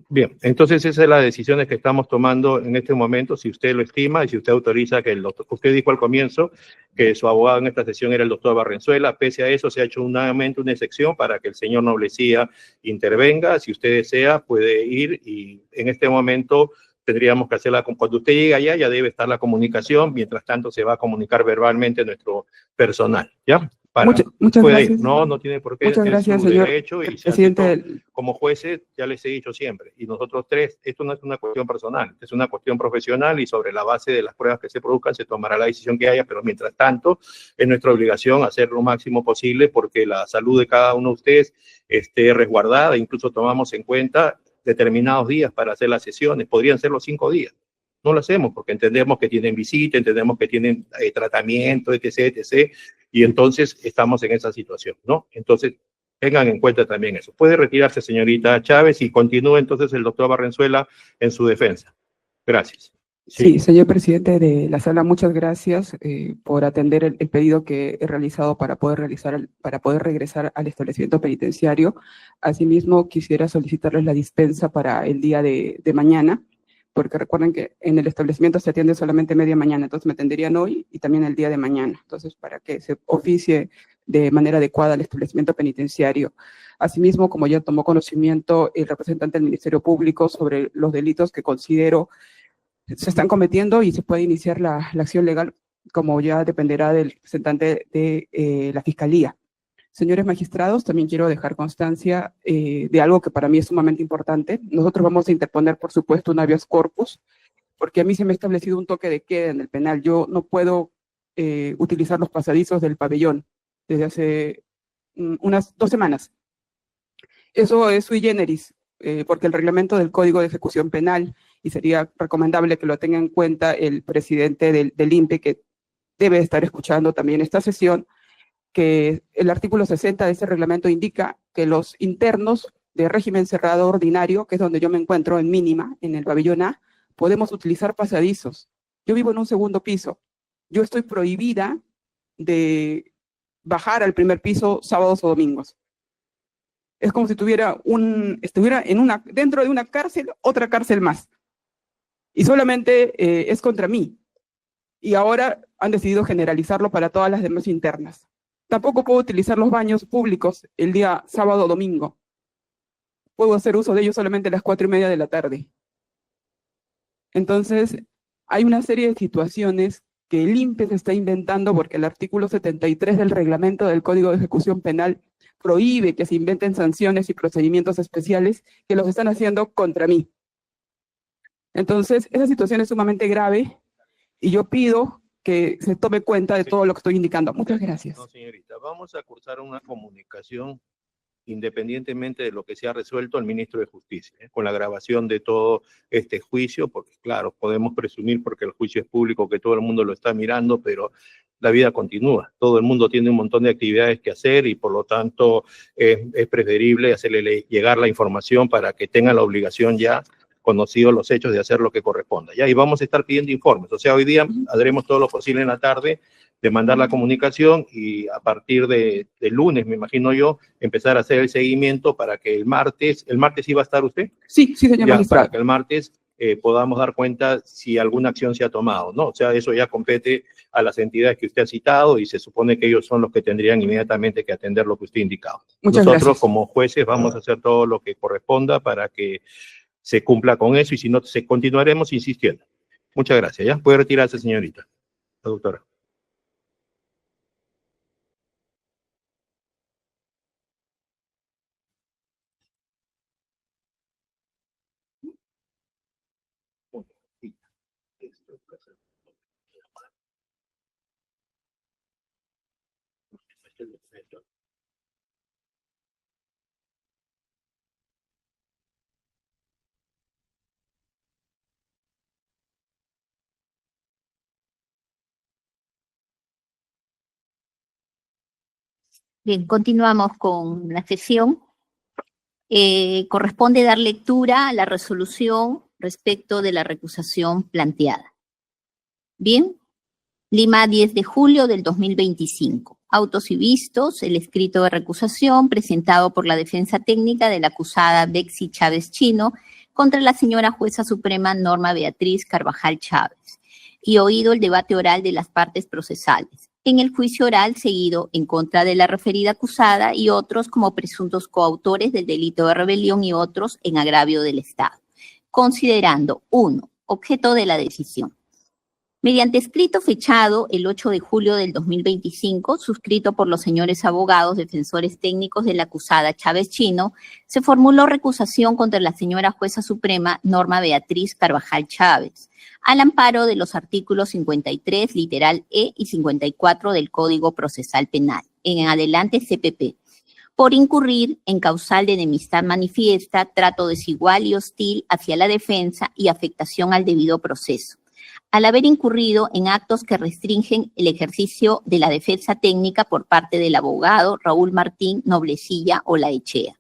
Bien, entonces esas son las decisiones que estamos tomando en este momento, si usted lo estima y si usted autoriza que el doctor, usted dijo al comienzo que su abogado en esta sesión era el doctor Barrenzuela, pese a eso se ha hecho nuevamente una excepción para que el señor Noblecía intervenga, si usted desea puede ir y en este momento tendríamos que hacerla, cuando usted llegue allá ya debe estar la comunicación, mientras tanto se va a comunicar verbalmente nuestro personal, ¿ya? Muchas gracias. No tiene por qué. Muchas gracias, señor derecho, y presidente. como jueces, ya les he dicho siempre, y nosotros tres, esto no es una cuestión personal, es una cuestión profesional y sobre la base de las pruebas que se produzcan se tomará la decisión que haya, pero mientras tanto es nuestra obligación hacer lo máximo posible porque la salud de cada uno de ustedes esté resguardada, incluso tomamos en cuenta determinados días para hacer las sesiones, podrían ser los 5 días. No lo hacemos porque entendemos que tienen visita, entendemos que tienen tratamiento, etc., y entonces estamos en esa situación, ¿no? Entonces, tengan en cuenta también eso. Puede retirarse, señorita Chávez, y continúe entonces el doctor Barrenzuela en su defensa. Gracias. Sí, señor presidente de la sala, muchas gracias por atender el pedido que he realizado para poder regresar al establecimiento penitenciario. Asimismo, quisiera solicitarles la dispensa para el día de mañana, porque recuerden que en el establecimiento se atiende solamente media mañana, entonces me atenderían hoy y también el día de mañana. Entonces, para que se oficie de manera adecuada el establecimiento penitenciario. Asimismo, como ya tomó conocimiento el representante del Ministerio Público sobre los delitos que considero se están cometiendo y se puede iniciar la acción legal, como ya dependerá del representante de la Fiscalía. Señores magistrados, también quiero dejar constancia de algo que para mí es sumamente importante. Nosotros vamos a interponer, por supuesto, un habeas corpus, porque a mí se me ha establecido un toque de queda en el penal. Yo no puedo utilizar los pasadizos del pabellón desde hace unas 2 semanas. Eso es sui generis, porque el reglamento del Código de Ejecución Penal, y sería recomendable que lo tenga en cuenta el presidente del INPE, que debe estar escuchando también esta sesión, que el artículo 60 de ese reglamento indica que los internos de régimen cerrado ordinario, que es donde yo me encuentro en mínima, en el pabellón A, podemos utilizar pasadizos. Yo vivo en un 2º piso. Yo estoy prohibida de bajar al primer piso sábados o domingos. Es como si estuviera dentro de una cárcel, otra cárcel más. Y solamente es contra mí. Y ahora han decidido generalizarlo para todas las demás internas. Tampoco puedo utilizar los baños públicos el día sábado o domingo. Puedo hacer uso de ellos solamente a las 4:30 de la tarde. Entonces, hay una serie de situaciones que el INPE se está inventando porque el artículo 73 del reglamento del Código de Ejecución Penal prohíbe que se inventen sanciones y procedimientos especiales que los están haciendo contra mí. Entonces, esa situación es sumamente grave y yo pido que se tome cuenta de todo lo que estoy indicando. Muchas gracias. No, señorita, vamos a cursar una comunicación independientemente de lo que se ha resuelto al ministro de Justicia, con la grabación de todo este juicio, porque claro, podemos presumir porque el juicio es público que todo el mundo lo está mirando, pero la vida continúa. Todo el mundo tiene un montón de actividades que hacer y por lo tanto es preferible hacerle llegar la información para que tengan la obligación ya conocidos los hechos de hacer lo que corresponda. Ya, y vamos a estar pidiendo informes. O sea, hoy día haremos todo lo posible en la tarde de mandar la comunicación y a partir de lunes, me imagino yo, empezar a hacer el seguimiento para que el martes iba a estar usted. Sí, señor magistrado. Para que el martes podamos dar cuenta si alguna acción se ha tomado, ¿no? O sea, eso ya compete a las entidades que usted ha citado y se supone que ellos son los que tendrían inmediatamente que atender lo que usted ha indicado. Muchas Nosotros, gracias. como jueces, vamos a hacer todo lo que corresponda para que se cumpla con eso y si no, continuaremos insistiendo. Muchas gracias. ¿Ya? Puede retirarse, señorita. La doctora. Bien, continuamos con la sesión. Corresponde dar lectura a la resolución respecto de la recusación planteada. Bien, Lima, 10 de julio del 2025. Autos y vistos, el escrito de recusación presentado por la defensa técnica de la acusada Betsy Chávez Chino contra la señora jueza suprema Norma Beatriz Carvajal Chávez y oído el debate oral de las partes procesales. En el juicio oral seguido en contra de la referida acusada y otros como presuntos coautores del delito de rebelión y otros en agravio del Estado, considerando 1. Objeto de la decisión. Mediante escrito fechado el 8 de julio del 2025, suscrito por los señores abogados defensores técnicos de la acusada Chávez Chino, se formuló recusación contra la señora jueza suprema Norma Beatriz Carvajal Chávez, al amparo de los artículos 53, literal E y 54 del Código Procesal Penal, en adelante CPP, por incurrir en causal de enemistad manifiesta, trato desigual y hostil hacia la defensa y afectación al debido proceso, al haber incurrido en actos que restringen el ejercicio de la defensa técnica por parte del abogado Raúl Martín Noblecilla Olaechea.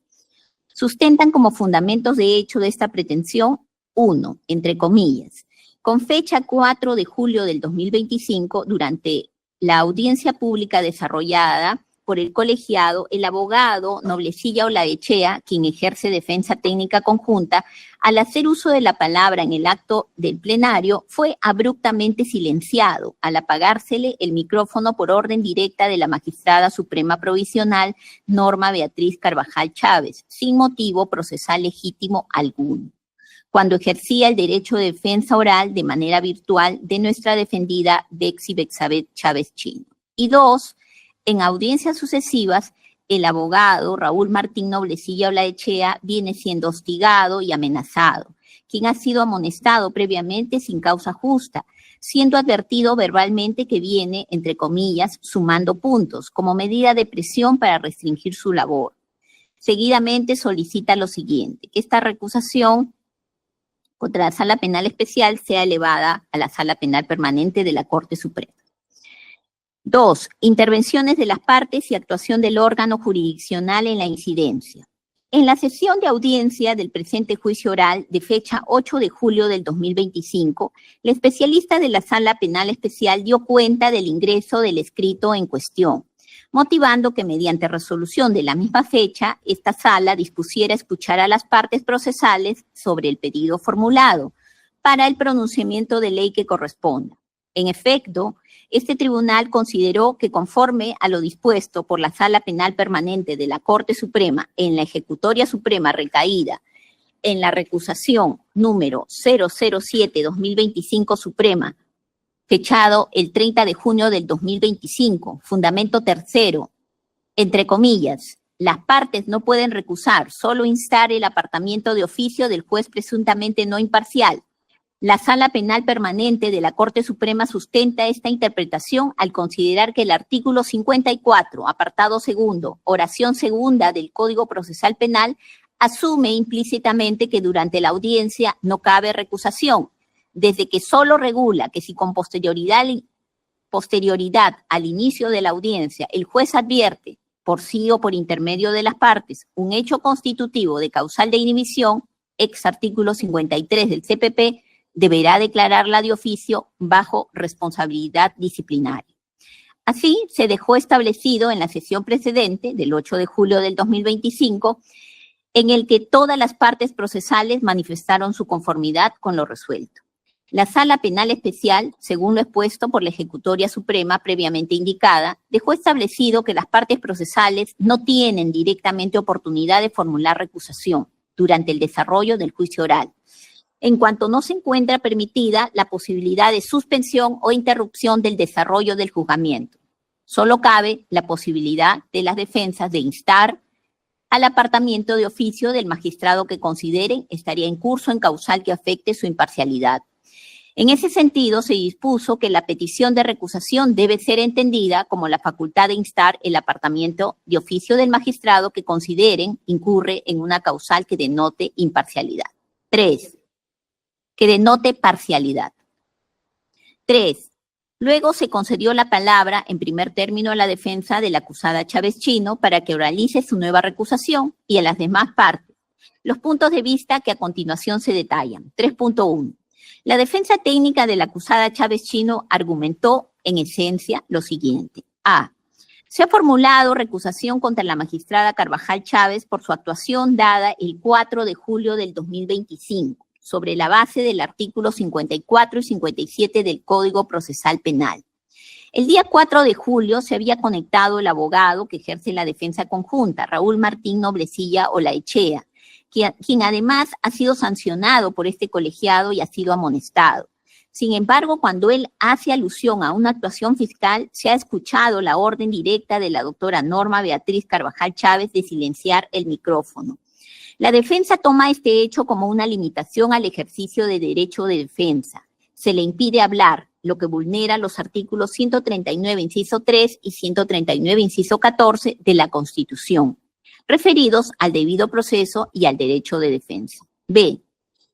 Sustentan como fundamentos de hecho de esta pretensión, 1, entre comillas, con fecha 4 de julio del 2025, durante la audiencia pública desarrollada por el colegiado, el abogado Noblecilla Olaechea, quien ejerce defensa técnica conjunta, al hacer uso de la palabra en el acto del plenario, fue abruptamente silenciado al apagársele el micrófono por orden directa de la magistrada suprema provisional Norma Beatriz Carvajal Chávez, sin motivo procesal legítimo alguno, cuando ejercía el derecho de defensa oral de manera virtual de nuestra defendida Betsy Betsabeth Chávez Chino. Y 2, en audiencias sucesivas, el abogado Raúl Martín Noblecilla Olaechea viene siendo hostigado y amenazado, quien ha sido amonestado previamente sin causa justa, siendo advertido verbalmente que viene, entre comillas, sumando puntos, como medida de presión para restringir su labor. Seguidamente solicita lo siguiente, que esta recusación contra la Sala Penal Especial sea elevada a la Sala Penal Permanente de la Corte Suprema. 2. Intervenciones de las partes y actuación del órgano jurisdiccional en la incidencia. En la sesión de audiencia del presente juicio oral de fecha 8 de julio del 2025, la especialista de la Sala Penal Especial dio cuenta del ingreso del escrito en cuestión, motivando que mediante resolución de la misma fecha, esta sala dispusiera escuchar a las partes procesales sobre el pedido formulado para el pronunciamiento de ley que corresponda. En efecto, este tribunal consideró que conforme a lo dispuesto por la Sala Penal Permanente de la Corte Suprema en la Ejecutoria Suprema recaída en la recusación número 007-2025 Suprema, fechado el 30 de junio del 2025, fundamento tercero, entre comillas, las partes no pueden recusar, solo instar el apartamiento de oficio del juez presuntamente no imparcial. La Sala Penal Permanente de la Corte Suprema sustenta esta interpretación al considerar que el artículo 54, apartado segundo, oración segunda del Código Procesal Penal, asume implícitamente que durante la audiencia no cabe recusación, desde que solo regula que si con posterioridad al inicio de la audiencia el juez advierte, por sí o por intermedio de las partes, un hecho constitutivo de causal de inhibición, ex artículo 53 del CPP, deberá declararla de oficio bajo responsabilidad disciplinaria. Así, se dejó establecido en la sesión precedente, del 8 de julio del 2025, en el que todas las partes procesales manifestaron su conformidad con lo resuelto. La Sala Penal Especial, según lo expuesto por la Ejecutoria Suprema previamente indicada, dejó establecido que las partes procesales no tienen directamente oportunidad de formular recusación durante el desarrollo del juicio oral, en cuanto no se encuentra permitida la posibilidad de suspensión o interrupción del desarrollo del juzgamiento. Solo cabe la posibilidad de las defensas de instar al apartamiento de oficio del magistrado que consideren estaría en curso en causal que afecte su imparcialidad. En ese sentido, se dispuso que la petición de recusación debe ser entendida como la facultad de instar el apartamiento de oficio del magistrado que consideren incurre en una causal que denote imparcialidad. 3. Que denote parcialidad. 3. Luego se concedió la palabra en primer término a la defensa de la acusada Chávez Chino para que oralice su nueva recusación y a las demás partes. Los puntos de vista que a continuación se detallan. 3.1. La defensa técnica de la acusada Chávez Chino argumentó en esencia lo siguiente. A. Se ha formulado recusación contra la magistrada Carvajal Chávez por su actuación dada el 4 de julio del 2025. Sobre la base del artículo 54 y 57 del Código Procesal Penal. El día 4 de julio se había conectado el abogado que ejerce la defensa conjunta, Raúl Martín Noblecilla Olaechea, quien además ha sido sancionado por este colegiado y ha sido amonestado. Sin embargo, cuando él hace alusión a una actuación fiscal, se ha escuchado la orden directa de la doctora Norma Beatriz Carvajal Chávez de silenciar el micrófono. La defensa toma este hecho como una limitación al ejercicio de derecho de defensa. Se le impide hablar, lo que vulnera los artículos 139, inciso 3 y 139, inciso 14 de la Constitución, referidos al debido proceso y al derecho de defensa. B.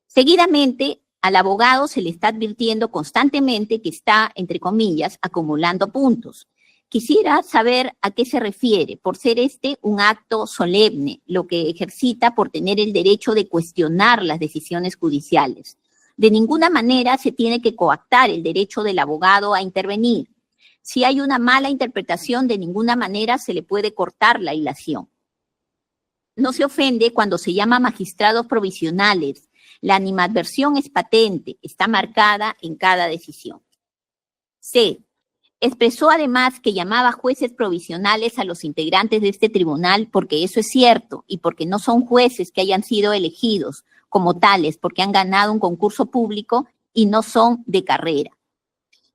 Seguidamente, al abogado se le está advirtiendo constantemente que está, entre comillas, acumulando puntos. Quisiera saber a qué se refiere, por ser este un acto solemne, lo que ejercita por tener el derecho de cuestionar las decisiones judiciales. De ninguna manera se tiene que coactar el derecho del abogado a intervenir. Si hay una mala interpretación, de ninguna manera se le puede cortar la ilación. No se ofende cuando se llama magistrados provisionales. La animadversión es patente, está marcada en cada decisión. C. Expresó además que llamaba jueces provisionales a los integrantes de este tribunal porque eso es cierto y porque no son jueces que hayan sido elegidos como tales porque han ganado un concurso público y no son de carrera.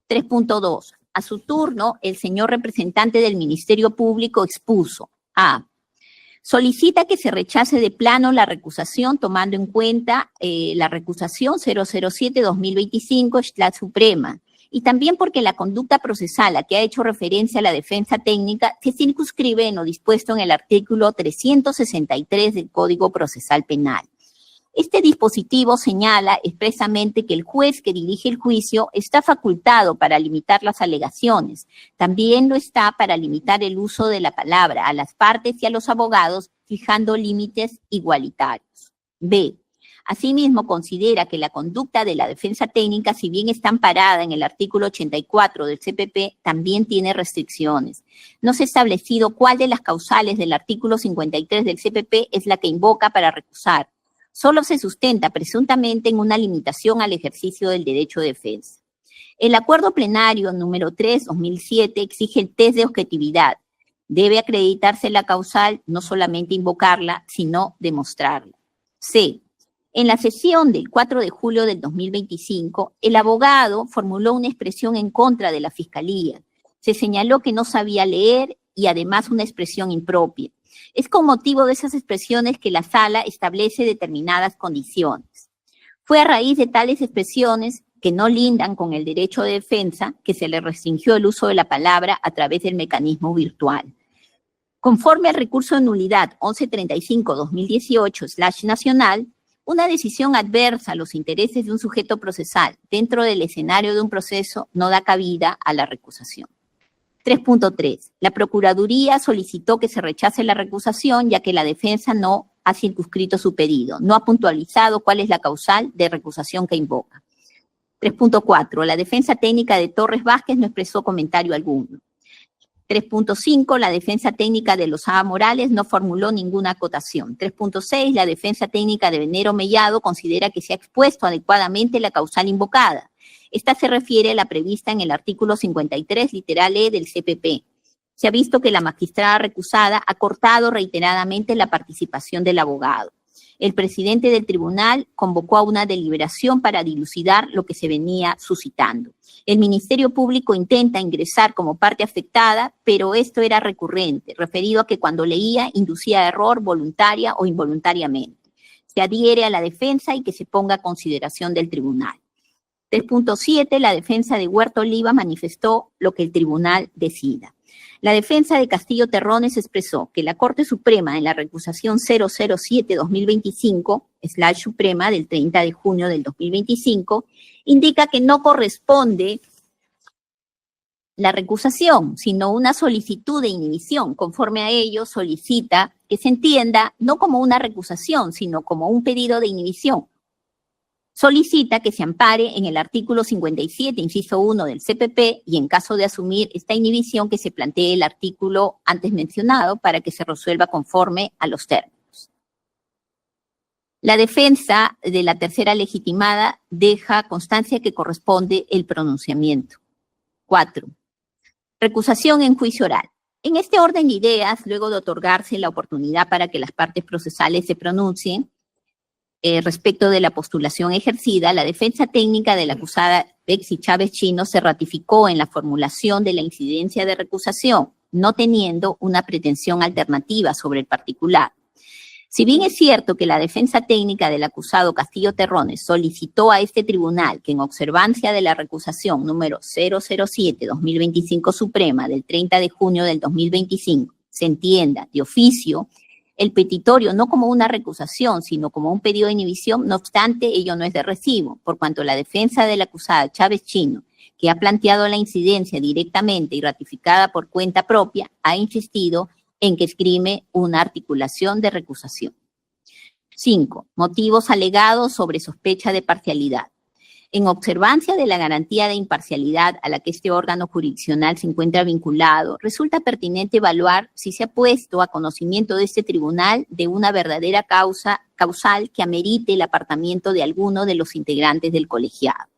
3.2. A su turno, el señor representante del Ministerio Público expuso A. Solicita que se rechace de plano la recusación tomando en cuenta la recusación 007-2025 Suprema, y también porque la conducta procesal a que ha hecho referencia la defensa técnica se circunscribe en lo dispuesto en el artículo 363 del Código Procesal Penal. Este dispositivo señala expresamente que el juez que dirige el juicio está facultado para limitar las alegaciones. También lo está para limitar el uso de la palabra a las partes y a los abogados, fijando límites igualitarios. B. Asimismo, considera que la conducta de la defensa técnica, si bien está amparada en el artículo 84 del CPP, también tiene restricciones. No se ha establecido cuál de las causales del artículo 53 del CPP es la que invoca para recusar. Solo se sustenta presuntamente en una limitación al ejercicio del derecho de defensa. El acuerdo plenario número 3/2007 exige el test de objetividad. Debe acreditarse la causal, no solamente invocarla, sino demostrarla. C. En la sesión del 4 de julio del 2025, el abogado formuló una expresión en contra de la Fiscalía. Se señaló que no sabía leer y además una expresión impropia. Es con motivo de esas expresiones que la sala establece determinadas condiciones. Fue a raíz de tales expresiones que no lindan con el derecho de defensa que se le restringió el uso de la palabra a través del mecanismo virtual. Conforme al recurso de nulidad 1135-2018/nacional, una decisión adversa a los intereses de un sujeto procesal dentro del escenario de un proceso no da cabida a la recusación. 3.3. La Procuraduría solicitó que se rechace la recusación ya que la defensa no ha circunscrito su pedido, no ha puntualizado cuál es la causal de recusación que invoca. 3.4. La defensa técnica de Torres Vázquez no expresó comentario alguno. 3.5. La defensa técnica de Lozada Morales no formuló ninguna acotación. 3.6. La defensa técnica de Venero Mellado considera que se ha expuesto adecuadamente la causal invocada. Esta se refiere a la prevista en el artículo 53, literal E del CPP. Se ha visto que la magistrada recusada ha cortado reiteradamente la participación del abogado. El presidente del tribunal convocó a una deliberación para dilucidar lo que se venía suscitando. El Ministerio Público intenta ingresar como parte afectada, pero esto era recurrente, referido a que cuando leía inducía error voluntaria o involuntariamente. Se adhiere a la defensa y que se ponga a consideración del tribunal. 3.7. La defensa de Huerta Oliva manifestó lo que el tribunal decida. La defensa de Castillo Terrones expresó que la Corte Suprema en la recusación 007-2025/Suprema del 30 de junio del 2025 indica que no corresponde la recusación, sino una solicitud de inhibición. Conforme a ello, solicita que se entienda no como una recusación, sino como un pedido de inhibición. Solicita que se ampare en el artículo 57, inciso 1 del CPP y en caso de asumir esta inhibición que se plantee el artículo antes mencionado para que se resuelva conforme a los términos. La defensa de la tercera legitimada deja constancia que corresponde el pronunciamiento. 4. Recusación en juicio oral. En este orden de ideas, luego de otorgarse la oportunidad para que las partes procesales se pronuncien, respecto de la postulación ejercida, la defensa técnica de la acusada Betsy Chávez Chino se ratificó en la formulación de la incidencia de recusación, no teniendo una pretensión alternativa sobre el particular. Si bien es cierto que la defensa técnica del acusado Castillo Terrones solicitó a este tribunal que en observancia de la recusación número 007-2025 Suprema del 30 de junio del 2025 se entienda de oficio el petitorio no como una recusación, sino como un pedido de inhibición, no obstante, ello no es de recibo, por cuanto la defensa de la acusada Chávez Chino, que ha planteado la incidencia directamente y ratificada por cuenta propia, ha insistido en que esgrime una articulación de recusación. 5. Motivos alegados sobre sospecha de parcialidad. En observancia de la garantía de imparcialidad a la que este órgano jurisdiccional se encuentra vinculado, resulta pertinente evaluar si se ha puesto a conocimiento de este tribunal de una verdadera causal que amerite el apartamiento de alguno de los integrantes del colegiado.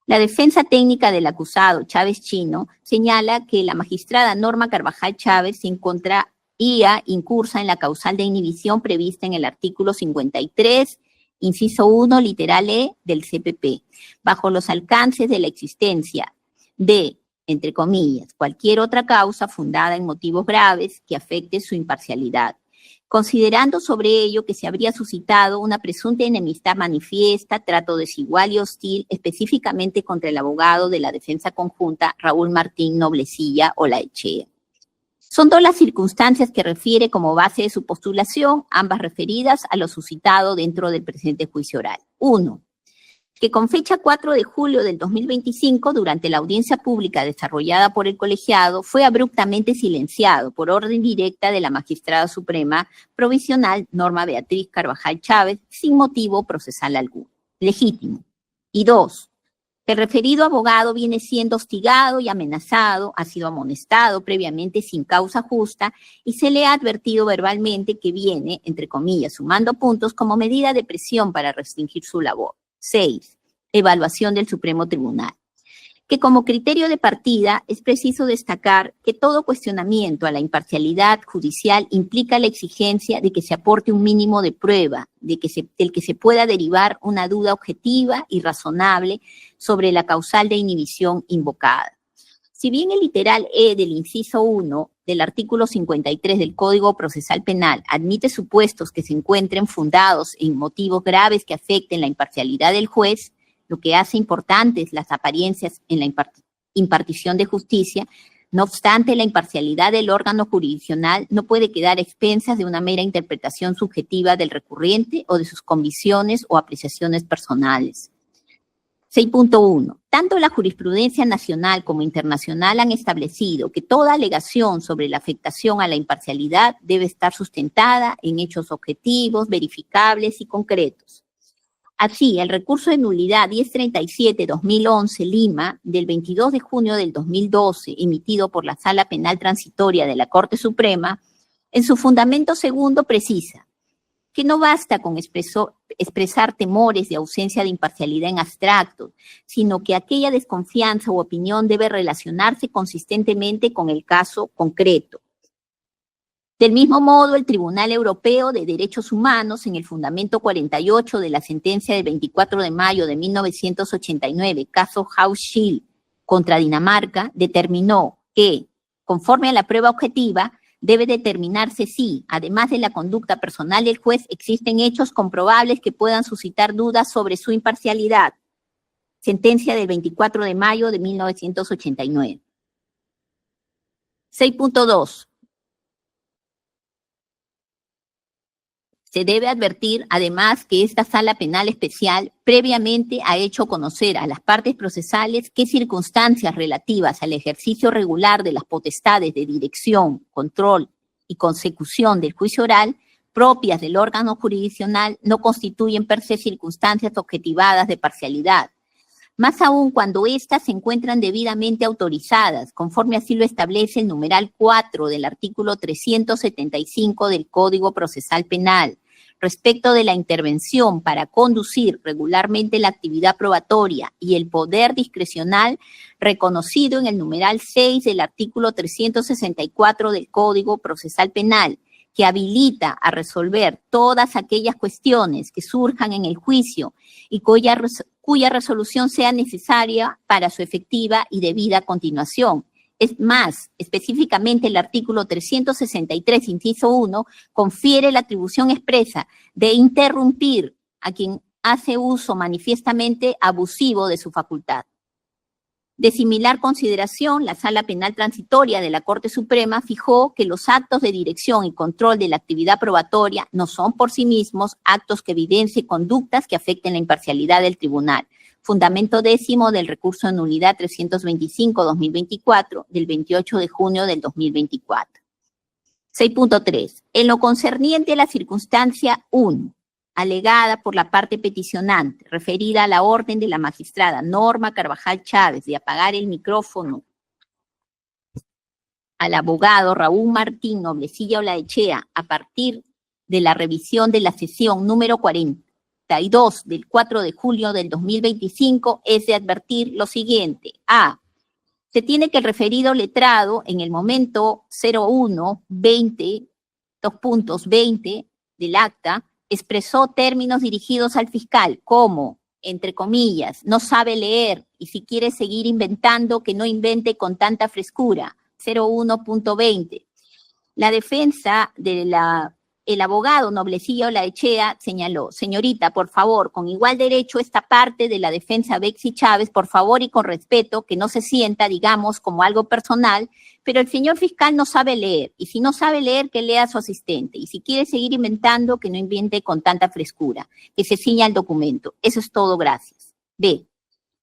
La defensa técnica del acusado Chávez Chino señala que la magistrada Norma Carvajal Chávez se encontraría incursa en la causal de inhibición prevista en el artículo 53, inciso 1, literal E del CPP, bajo los alcances de la existencia de, entre comillas, cualquier otra causa fundada en motivos graves que afecte su imparcialidad. considerando sobre ello que se habría suscitado una presunta enemistad manifiesta, trato desigual y hostil, específicamente contra el abogado de la defensa conjunta Raúl Martín Noblecilla Olaechea. Son dos las circunstancias que refiere como base de su postulación, ambas referidas a lo suscitado dentro del presente juicio oral. 1. Que con fecha 4 de julio del 2025, durante la audiencia pública desarrollada por el colegiado, fue abruptamente silenciado por orden directa de la magistrada suprema provisional Norma Beatriz Carvajal Chávez, sin motivo procesal alguno. Legítimo. Y 2. Que el referido abogado viene siendo hostigado y amenazado, ha sido amonestado previamente sin causa justa y se le ha advertido verbalmente que viene, entre comillas, sumando puntos como medida de presión para restringir su labor. 6. Evaluación del Supremo Tribunal. Que como criterio de partida es preciso destacar que todo cuestionamiento a la imparcialidad judicial implica la exigencia de que se aporte un mínimo de prueba, del que se pueda derivar una duda objetiva y razonable sobre la causal de inhibición invocada. Si bien el literal E del inciso 1 del artículo 53 del Código Procesal Penal admite supuestos que se encuentren fundados en motivos graves que afecten la imparcialidad del juez, lo que hace importantes las apariencias en la impartición de justicia, no obstante, la imparcialidad del órgano jurisdiccional no puede quedar a expensas de una mera interpretación subjetiva del recurrente o de sus convicciones o apreciaciones personales. 6.1. Tanto la jurisprudencia nacional como internacional han establecido que toda alegación sobre la afectación a la imparcialidad debe estar sustentada en hechos objetivos, verificables y concretos. Así, el recurso de nulidad 1037-2011 Lima, del 22 de junio del 2012, emitido por la Sala Penal Transitoria de la Corte Suprema, en su fundamento segundo precisa que no basta con expresar temores de ausencia de imparcialidad en abstracto, sino que aquella desconfianza u opinión debe relacionarse consistentemente con el caso concreto. Del mismo modo, el Tribunal Europeo de Derechos Humanos, en el fundamento 48 de la sentencia del 24 de mayo de 1989, caso House-Schild contra Dinamarca, determinó que, conforme a la prueba objetiva, debe determinarse si, además de la conducta personal del juez, existen hechos comprobables que puedan suscitar dudas sobre su imparcialidad. Sentencia del 24 de mayo de 1989. 6.2. Se debe advertir, además, que esta Sala Penal Especial previamente ha hecho conocer a las partes procesales qué circunstancias relativas al ejercicio regular de las potestades de dirección, control y consecución del juicio oral propias del órgano jurisdiccional no constituyen per se circunstancias objetivadas de parcialidad, más aún cuando éstas se encuentran debidamente autorizadas, conforme así lo establece el numeral 4 del artículo 375 del Código Procesal Penal, respecto de la intervención para conducir regularmente la actividad probatoria y el poder discrecional reconocido en el numeral 6 del artículo 364 del Código Procesal Penal, que habilita a resolver todas aquellas cuestiones que surjan en el juicio y cuya resolución sea necesaria para su efectiva y debida continuación. Es más, específicamente el artículo 363, inciso 1, confiere la atribución expresa de interrumpir a quien hace uso manifiestamente abusivo de su facultad. De similar consideración, la Sala Penal Transitoria de la Corte Suprema fijó que los actos de dirección y control de la actividad probatoria no son por sí mismos actos que evidencien conductas que afecten la imparcialidad del tribunal. Fundamento 10º del recurso de nulidad 325-2024 del 28 de junio del 2024. 6.3. En lo concerniente a la circunstancia 1, alegada por la parte peticionante, referida a la orden de la magistrada Norma Carvajal Chávez de apagar el micrófono al abogado Raúl Martín Noblecilla Olaechea a partir de la revisión de la sesión número 42 del 4 de julio del 2025, es de advertir lo siguiente. A. Se tiene que el referido letrado en el momento 01-20, 2.20 del acta, expresó términos dirigidos al fiscal como, entre comillas, no sabe leer y si quiere seguir inventando, que no invente con tanta frescura, 01.20. La defensa de la El abogado Noblecillo Olaechea señaló: señorita, por favor, con igual derecho esta parte de la defensa Bexy Chávez, por favor y con respeto, que no se sienta, digamos, como algo personal, pero el señor fiscal no sabe leer, y si no sabe leer, que lea a su asistente, y si quiere seguir inventando, que no invente con tanta frescura, que se ciña al documento. Eso es todo, gracias. B.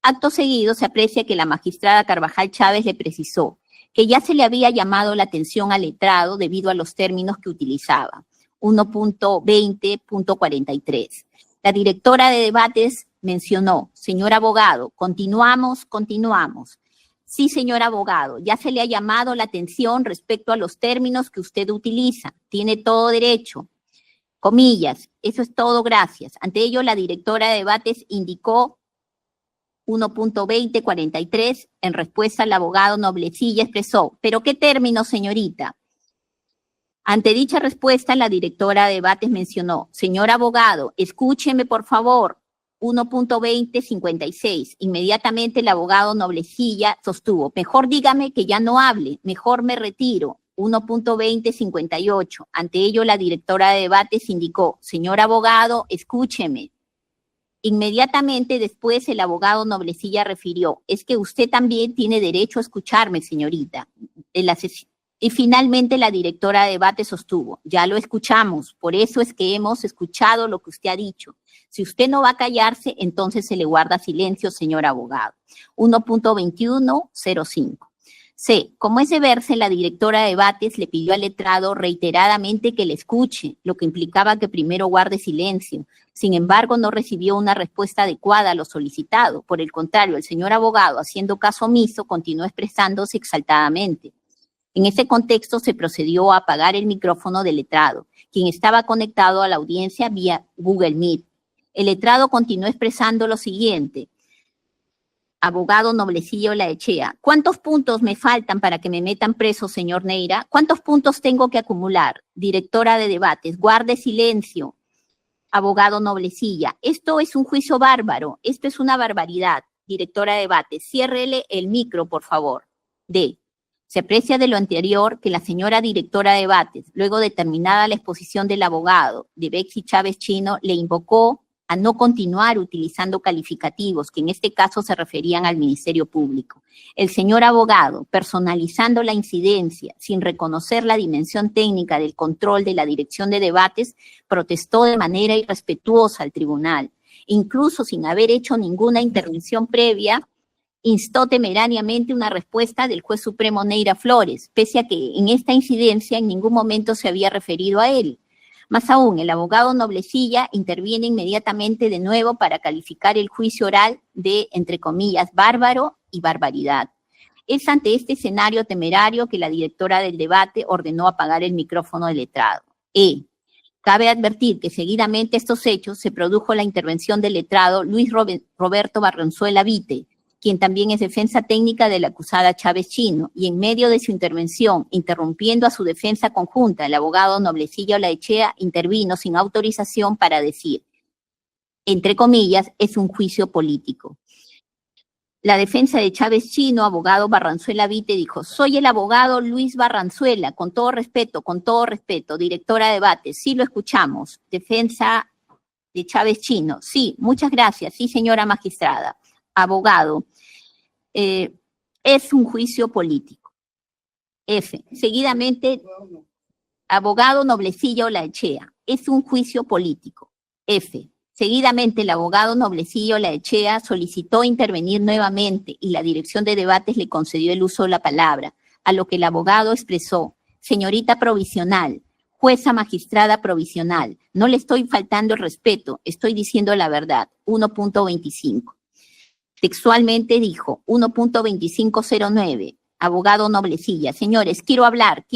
Acto seguido se aprecia que la magistrada Carvajal Chávez le precisó que ya se le había llamado la atención al letrado debido a los términos que utilizaba. 1.20.43. La directora de debates mencionó: señor abogado, continuamos. Sí, señor abogado, ya se le ha llamado la atención respecto a los términos que usted utiliza. Tiene todo derecho. Comillas, eso es todo, gracias. Ante ello, la directora de debates indicó 1.20.43. En respuesta, el abogado Noblecilla expresó: ¿pero qué términos, señorita? Ante dicha respuesta, la directora de debates mencionó: señor abogado, escúcheme por favor. 1.20.56. Inmediatamente el abogado Noblecilla sostuvo: mejor dígame que ya no hable, mejor me retiro. 1.20.58. Ante ello, la directora de debates indicó: señor abogado, escúcheme. Inmediatamente después el abogado Noblecilla refirió: es que usted también tiene derecho a escucharme, señorita. Y finalmente la directora de debate sostuvo: ya lo escuchamos, por eso es que hemos escuchado lo que usted ha dicho. Si usted no va a callarse, entonces se le guarda silencio, señor abogado. 1.21.05. C. Como es de verse, la directora de debates le pidió al letrado reiteradamente que le escuche, lo que implicaba que primero guarde silencio. Sin embargo, no recibió una respuesta adecuada a lo solicitado. Por el contrario, el señor abogado, haciendo caso omiso, continuó expresándose exaltadamente. En ese contexto se procedió a apagar el micrófono del letrado, quien estaba conectado a la audiencia vía Google Meet. El letrado continuó expresando lo siguiente: abogado Noblecillo Olaechea, ¿cuántos puntos me faltan para que me metan preso, señor Neira? ¿Cuántos puntos tengo que acumular? Directora de debates, guarde silencio. Abogado Noblecilla, esto es un juicio bárbaro, esto es una barbaridad. Directora de debates, ciérrele el micro, por favor. D. Se aprecia de lo anterior que la señora directora de debates, luego de terminada la exposición del abogado de Bexy Chávez Chino, le invocó a no continuar utilizando calificativos que en este caso se referían al Ministerio Público. El señor abogado, personalizando la incidencia sin reconocer la dimensión técnica del control de la dirección de debates, protestó de manera irrespetuosa al tribunal. Incluso sin haber hecho ninguna intervención previa, instó temerariamente una respuesta del juez supremo Neira Flores, pese a que en esta incidencia en ningún momento se había referido a él. Más aún, el abogado Noblecilla interviene inmediatamente de nuevo para calificar el juicio oral de, entre comillas, bárbaro y barbaridad. Es ante este escenario temerario que la directora del debate ordenó apagar el micrófono del letrado. Cabe advertir que seguidamente a estos hechos se produjo la intervención del letrado Luis Roberto Barranzuela Vite, quien también es defensa técnica de la acusada Chávez Chino, y en medio de su intervención, interrumpiendo a su defensa conjunta, el abogado Noblecilla Olaechea intervino sin autorización para decir, entre comillas, es un juicio político. La defensa de Chávez Chino, abogado Barranzuela Vite, dijo: soy el abogado Luis Barranzuela, con todo respeto, directora de debate, sí lo escuchamos. Defensa de Chávez Chino, sí, muchas gracias, sí, señora magistrada. Abogado, es un juicio político. F. Seguidamente, abogado Noblecilla Olaechea, es un juicio político. F. Seguidamente, el abogado Noblecilla Olaechea solicitó intervenir nuevamente y la dirección de debates le concedió el uso de la palabra, a lo que el abogado expresó: señorita provisional, jueza magistrada provisional, no le estoy faltando el respeto, estoy diciendo la verdad. 1.25. Textualmente dijo, 1.2509, abogado Noblecilla, señores, quiero hablar.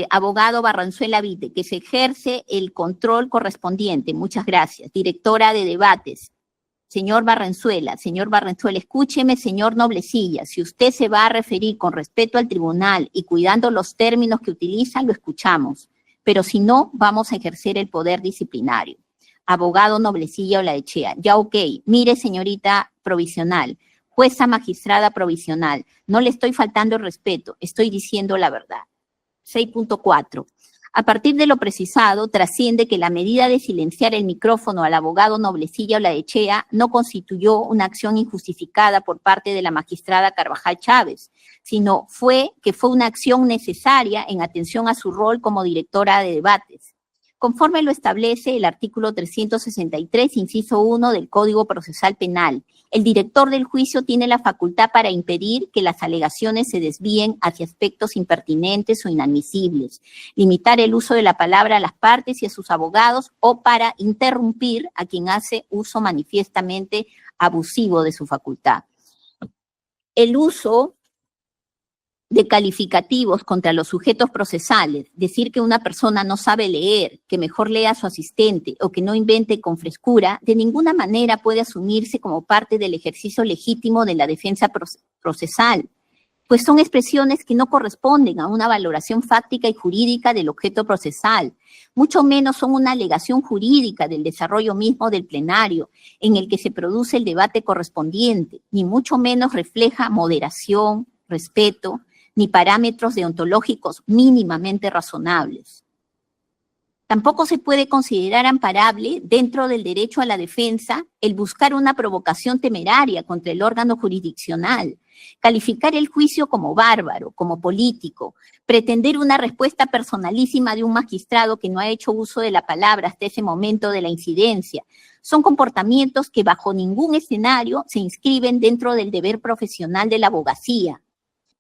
Abogado Barranzuela Vite, que se ejerce el control correspondiente, muchas gracias. Directora de debates, señor Barranzuela, escúcheme, señor Noblecilla, si usted se va a referir con respeto al tribunal y cuidando los términos que utiliza, lo escuchamos, pero si no, vamos a ejercer el poder disciplinario. Abogado Noblecilla Olaechea, ya ok, mire señorita provisional, jueza magistrada provisional, no le estoy faltando el respeto, estoy diciendo la verdad. 6.4. A partir de lo precisado, trasciende que la medida de silenciar el micrófono al abogado Noblecilla Olaechea no constituyó una acción injustificada por parte de la magistrada Carvajal Chávez, sino fue una acción necesaria en atención a su rol como directora de debates, conforme lo establece el artículo 363, inciso 1 del Código Procesal Penal. El director del juicio tiene la facultad para impedir que las alegaciones se desvíen hacia aspectos impertinentes o inadmisibles, limitar el uso de la palabra a las partes y a sus abogados o para interrumpir a quien hace uso manifiestamente abusivo de su facultad. El uso de calificativos contra los sujetos procesales, decir que una persona no sabe leer, que mejor lea a su asistente o que no invente con frescura, de ninguna manera puede asumirse como parte del ejercicio legítimo de la defensa procesal, pues son expresiones que no corresponden a una valoración fáctica y jurídica del objeto procesal, mucho menos son una alegación jurídica del desarrollo mismo del plenario en el que se produce el debate correspondiente, ni mucho menos refleja moderación, respeto, ni parámetros deontológicos mínimamente razonables. Tampoco se puede considerar amparable dentro del derecho a la defensa el buscar una provocación temeraria contra el órgano jurisdiccional, calificar el juicio como bárbaro, como político, pretender una respuesta personalísima de un magistrado que no ha hecho uso de la palabra hasta ese momento de la incidencia. Son comportamientos que bajo ningún escenario se inscriben dentro del deber profesional de la abogacía,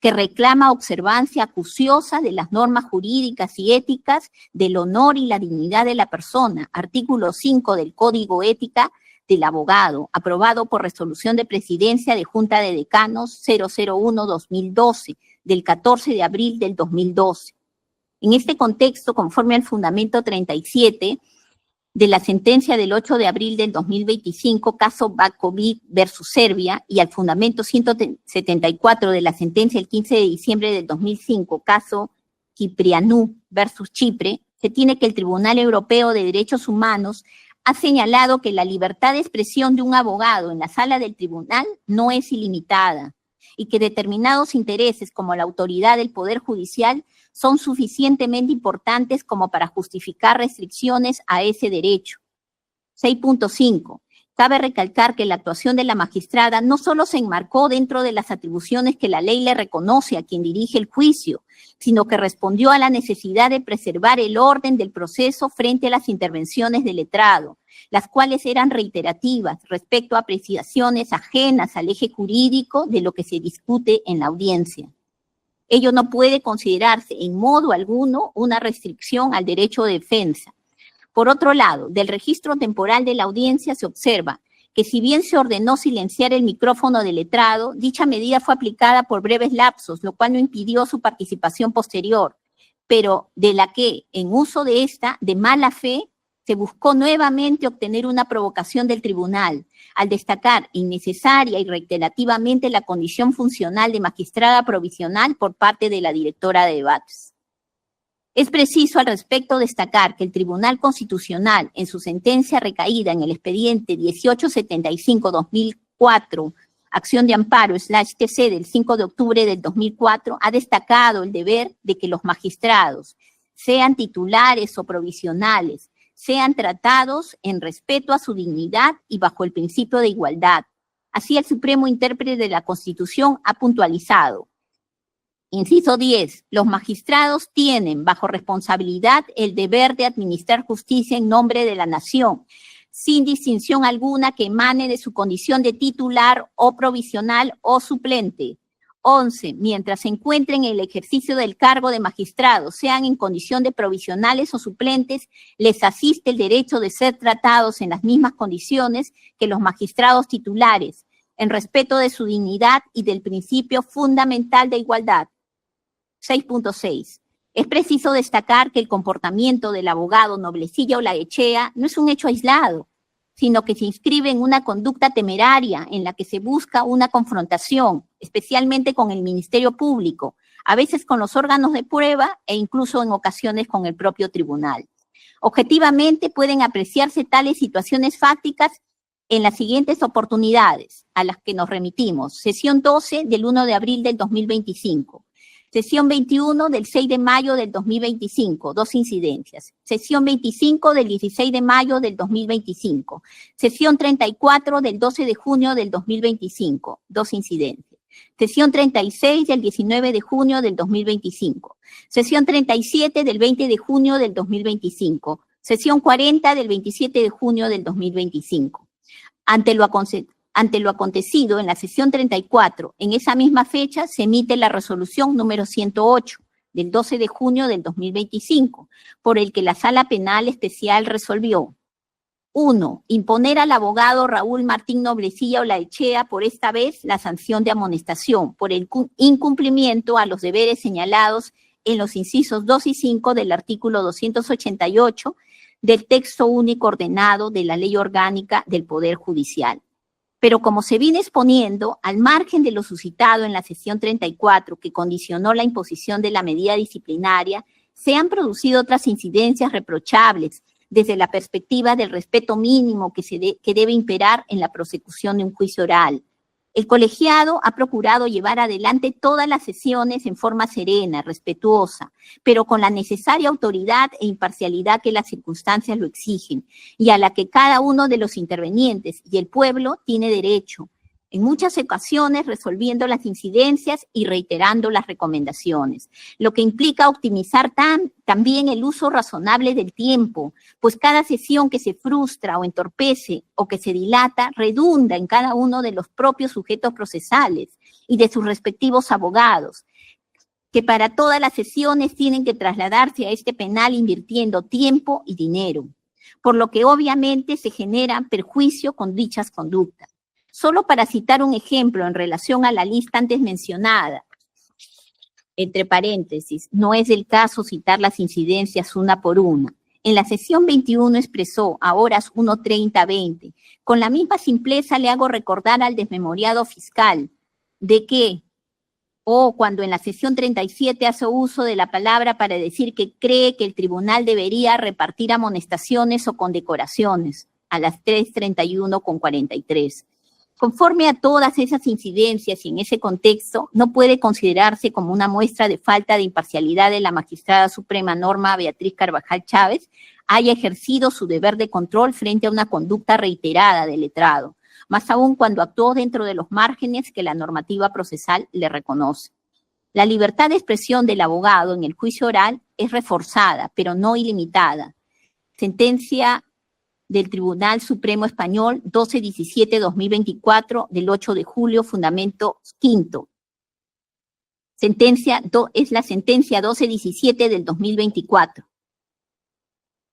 que reclama observancia acuciosa de las normas jurídicas y éticas del honor y la dignidad de la persona, artículo 5 del Código Ética del Abogado, aprobado por resolución de presidencia de Junta de Decanos 001-2012, del 14 de abril del 2012. En este contexto, conforme al fundamento 37 de la sentencia del 8 de abril del 2025, caso Bakovic versus Serbia, y al fundamento 174 de la sentencia del 15 de diciembre del 2005, caso Kiprianou versus Chipre, se tiene que el Tribunal Europeo de Derechos Humanos ha señalado que la libertad de expresión de un abogado en la sala del tribunal no es ilimitada y que determinados intereses como la autoridad del Poder Judicial son suficientemente importantes como para justificar restricciones a ese derecho. 6.5. Cabe recalcar que la actuación de la magistrada no solo se enmarcó dentro de las atribuciones que la ley le reconoce a quien dirige el juicio, sino que respondió a la necesidad de preservar el orden del proceso frente a las intervenciones del letrado, las cuales eran reiterativas respecto a apreciaciones ajenas al eje jurídico de lo que se discute en la audiencia. Ello no puede considerarse en modo alguno una restricción al derecho de defensa. Por otro lado, del registro temporal de la audiencia se observa que si bien se ordenó silenciar el micrófono del letrado, dicha medida fue aplicada por breves lapsos, lo cual no impidió su participación posterior, pero de la que, en uso de esta, de mala fe, se buscó nuevamente obtener una provocación del tribunal, al destacar innecesaria y reiterativamente la condición funcional de magistrada provisional por parte de la directora de debates. Es preciso al respecto destacar que el Tribunal Constitucional, en su sentencia recaída en el expediente 1875-2004, acción de amparo /TC del 5 de octubre del 2004, ha destacado el deber de que los magistrados, sean titulares o provisionales, sean tratados en respeto a su dignidad y bajo el principio de igualdad. Así el Supremo Intérprete de la Constitución ha puntualizado. Inciso 10. Los magistrados tienen bajo responsabilidad el deber de administrar justicia en nombre de la nación, sin distinción alguna que emane de su condición de titular o provisional o suplente. 11. Mientras se encuentren en el ejercicio del cargo de magistrados, sean en condición de provisionales o suplentes, les asiste el derecho de ser tratados en las mismas condiciones que los magistrados titulares, en respeto de su dignidad y del principio fundamental de igualdad. 6.6. Es preciso destacar que el comportamiento del abogado Noblecilla Olaechea no es un hecho aislado, sino que se inscribe en una conducta temeraria en la que se busca una confrontación, especialmente con el Ministerio Público, a veces con los órganos de prueba e incluso en ocasiones con el propio tribunal. Objetivamente pueden apreciarse tales situaciones fácticas en las siguientes oportunidades a las que nos remitimos. Sesión 12 del 1 de abril del 2025. Sesión 21 del 6 de mayo del 2025, 2 incidencias. Sesión 25 del 16 de mayo del 2025. Sesión 34 del 12 de junio del 2025, 2 incidencias. Sesión 36 del 19 de junio del 2025. Sesión 37 del 20 de junio del 2025. Sesión 40 del 27 de junio del 2025. Ante lo acontecido en la sesión 34, en esa misma fecha se emite la resolución número 108 del 12 de junio del 2025, por el que la Sala Penal Especial resolvió: 1. Imponer al abogado Raúl Martín Noblecilla Olaechea por esta vez la sanción de amonestación por el incumplimiento a los deberes señalados en los incisos 2 y 5 del artículo 288 del texto único ordenado de la Ley Orgánica del Poder Judicial. Pero como se viene exponiendo, al margen de lo suscitado en la sesión 34, que condicionó la imposición de la medida disciplinaria, se han producido otras incidencias reprochables desde la perspectiva del respeto mínimo que debe imperar en la prosecución de un juicio oral. El colegiado ha procurado llevar adelante todas las sesiones en forma serena, respetuosa, pero con la necesaria autoridad e imparcialidad que las circunstancias lo exigen y a la que cada uno de los intervenientes y el pueblo tiene derecho, en muchas ocasiones resolviendo las incidencias y reiterando las recomendaciones, lo que implica optimizar también el uso razonable del tiempo, pues cada sesión que se frustra o entorpece o que se dilata redunda en cada uno de los propios sujetos procesales y de sus respectivos abogados, que para todas las sesiones tienen que trasladarse a este penal invirtiendo tiempo y dinero, por lo que obviamente se genera perjuicio con dichas conductas. Solo para citar un ejemplo en relación a la lista antes mencionada, entre paréntesis, no es el caso citar las incidencias una por una. En la sesión 21 expresó a horas 1:30-20, con la misma simpleza le hago recordar al desmemoriado fiscal de que, cuando en la sesión 37 hace uso de la palabra para decir que cree que el tribunal debería repartir amonestaciones o condecoraciones, a las 3:31:43. Conforme a todas esas incidencias y en ese contexto, no puede considerarse como una muestra de falta de imparcialidad de la magistrada suprema Norma Beatriz Carvajal Chávez haya ejercido su deber de control frente a una conducta reiterada del letrado, más aún cuando actuó dentro de los márgenes que la normativa procesal le reconoce. La libertad de expresión del abogado en el juicio oral es reforzada, pero no ilimitada. Sentencia del Tribunal Supremo Español 1217-2024 del 8 de julio, fundamento quinto. Es la sentencia 1217 del 2024.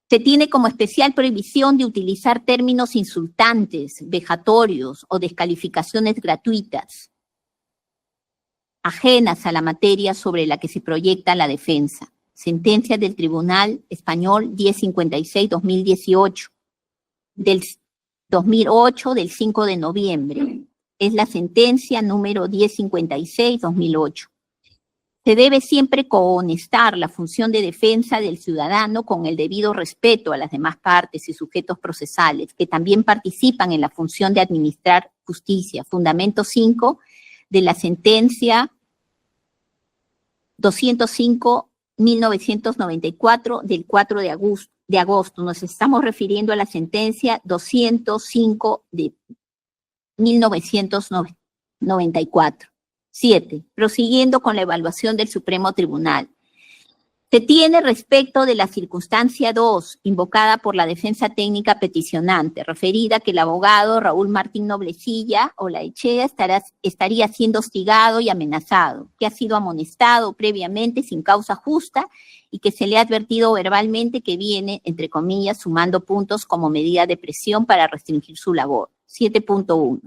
Se tiene como especial prohibición de utilizar términos insultantes, vejatorios o descalificaciones gratuitas, ajenas a la materia sobre la que se proyecta la defensa. Sentencia del Tribunal Español 1056-2018. Del 2008, del 5 de noviembre. Es la sentencia número 1056-2008. Se debe siempre cohonestar la función de defensa del ciudadano con el debido respeto a las demás partes y sujetos procesales que también participan en la función de administrar justicia. Fundamento 5 de la sentencia 205-1994 del 4 de agosto. Nos estamos refiriendo a la sentencia 205 de 1994. 7. Prosiguiendo con la evaluación del Supremo Tribunal. Se tiene respecto de la circunstancia 2, invocada por la defensa técnica peticionante, referida que el abogado Raúl Martín Noblecilla Olaechea estaría siendo hostigado y amenazado, que ha sido amonestado previamente sin causa justa y que se le ha advertido verbalmente que viene, entre comillas, sumando puntos como medida de presión para restringir su labor. 7.1.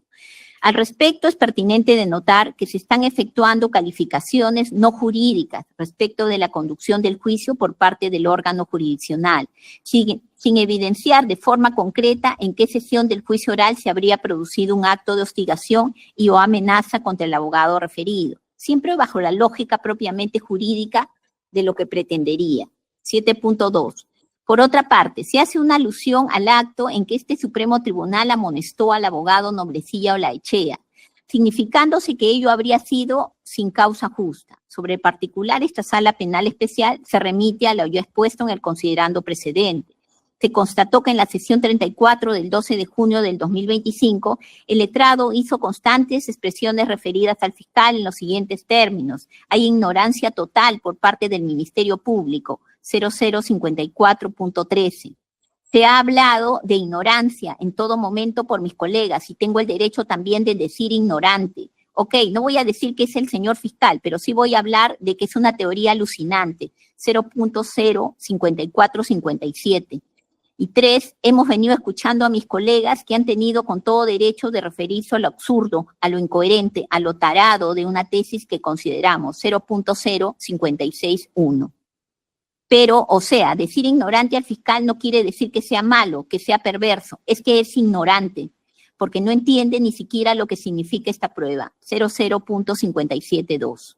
Al respecto, es pertinente denotar que se están efectuando calificaciones no jurídicas respecto de la conducción del juicio por parte del órgano jurisdiccional, sin evidenciar de forma concreta en qué sesión del juicio oral se habría producido un acto de hostigación y o amenaza contra el abogado referido, siempre bajo la lógica propiamente jurídica de lo que pretendería. 7.2. Por otra parte, se hace una alusión al acto en que este Supremo Tribunal amonestó al abogado Noblecilla Olaechea, significándose que ello habría sido sin causa justa. Sobre el particular, esta sala penal especial se remite a lo ya expuesto en el considerando precedente. Se constató que en la sesión 34 del 12 de junio del 2025, el letrado hizo constantes expresiones referidas al fiscal en los siguientes términos. Hay ignorancia total por parte del Ministerio Público, 0054.13. Se ha hablado de ignorancia en todo momento por mis colegas y tengo el derecho también de decir ignorante. Ok, no voy a decir que es el señor fiscal, pero sí voy a hablar de que es una teoría alucinante, 0.05457. Y 3, hemos venido escuchando a mis colegas que han tenido con todo derecho de referirse a lo absurdo, a lo incoherente, a lo tarado de una tesis que consideramos 0.0561. Pero, o sea, decir ignorante al fiscal no quiere decir que sea malo, que sea perverso, es que es ignorante, porque no entiende ni siquiera lo que significa esta prueba, 00.572.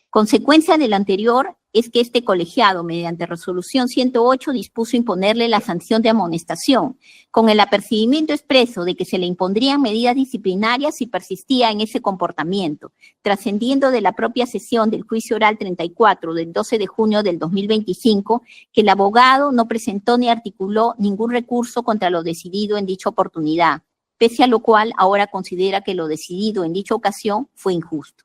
Consecuencia de lo anterior es que este colegiado, mediante resolución 108, dispuso imponerle la sanción de amonestación, con el apercibimiento expreso de que se le impondrían medidas disciplinarias si persistía en ese comportamiento, trascendiendo de la propia sesión del juicio oral 34 del 12 de junio del 2025, que el abogado no presentó ni articuló ningún recurso contra lo decidido en dicha oportunidad, pese a lo cual ahora considera que lo decidido en dicha ocasión fue injusto.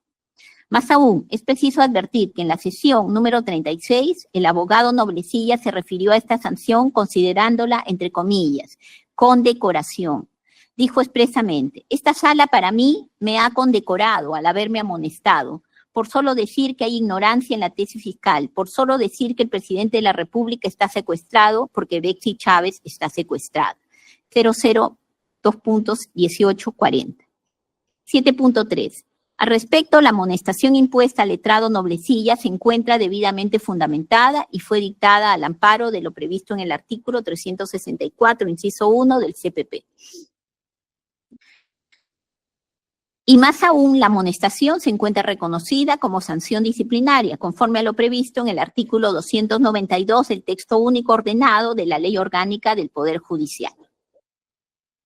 Más aún, es preciso advertir que en la sesión número 36, el abogado Noblecilla se refirió a esta sanción considerándola, entre comillas, condecoración. Dijo expresamente, esta sala para mí me ha condecorado al haberme amonestado, por solo decir que hay ignorancia en la tesis fiscal, por solo decir que el presidente de la República está secuestrado porque Betsy Chávez está secuestrada. 002.1840. 7.3. Al respecto, la amonestación impuesta al letrado Noblecilla se encuentra debidamente fundamentada y fue dictada al amparo de lo previsto en el artículo 364, inciso 1 del CPP. Y más aún, la amonestación se encuentra reconocida como sanción disciplinaria, conforme a lo previsto en el artículo 292 del texto único ordenado de la Ley Orgánica del Poder Judicial.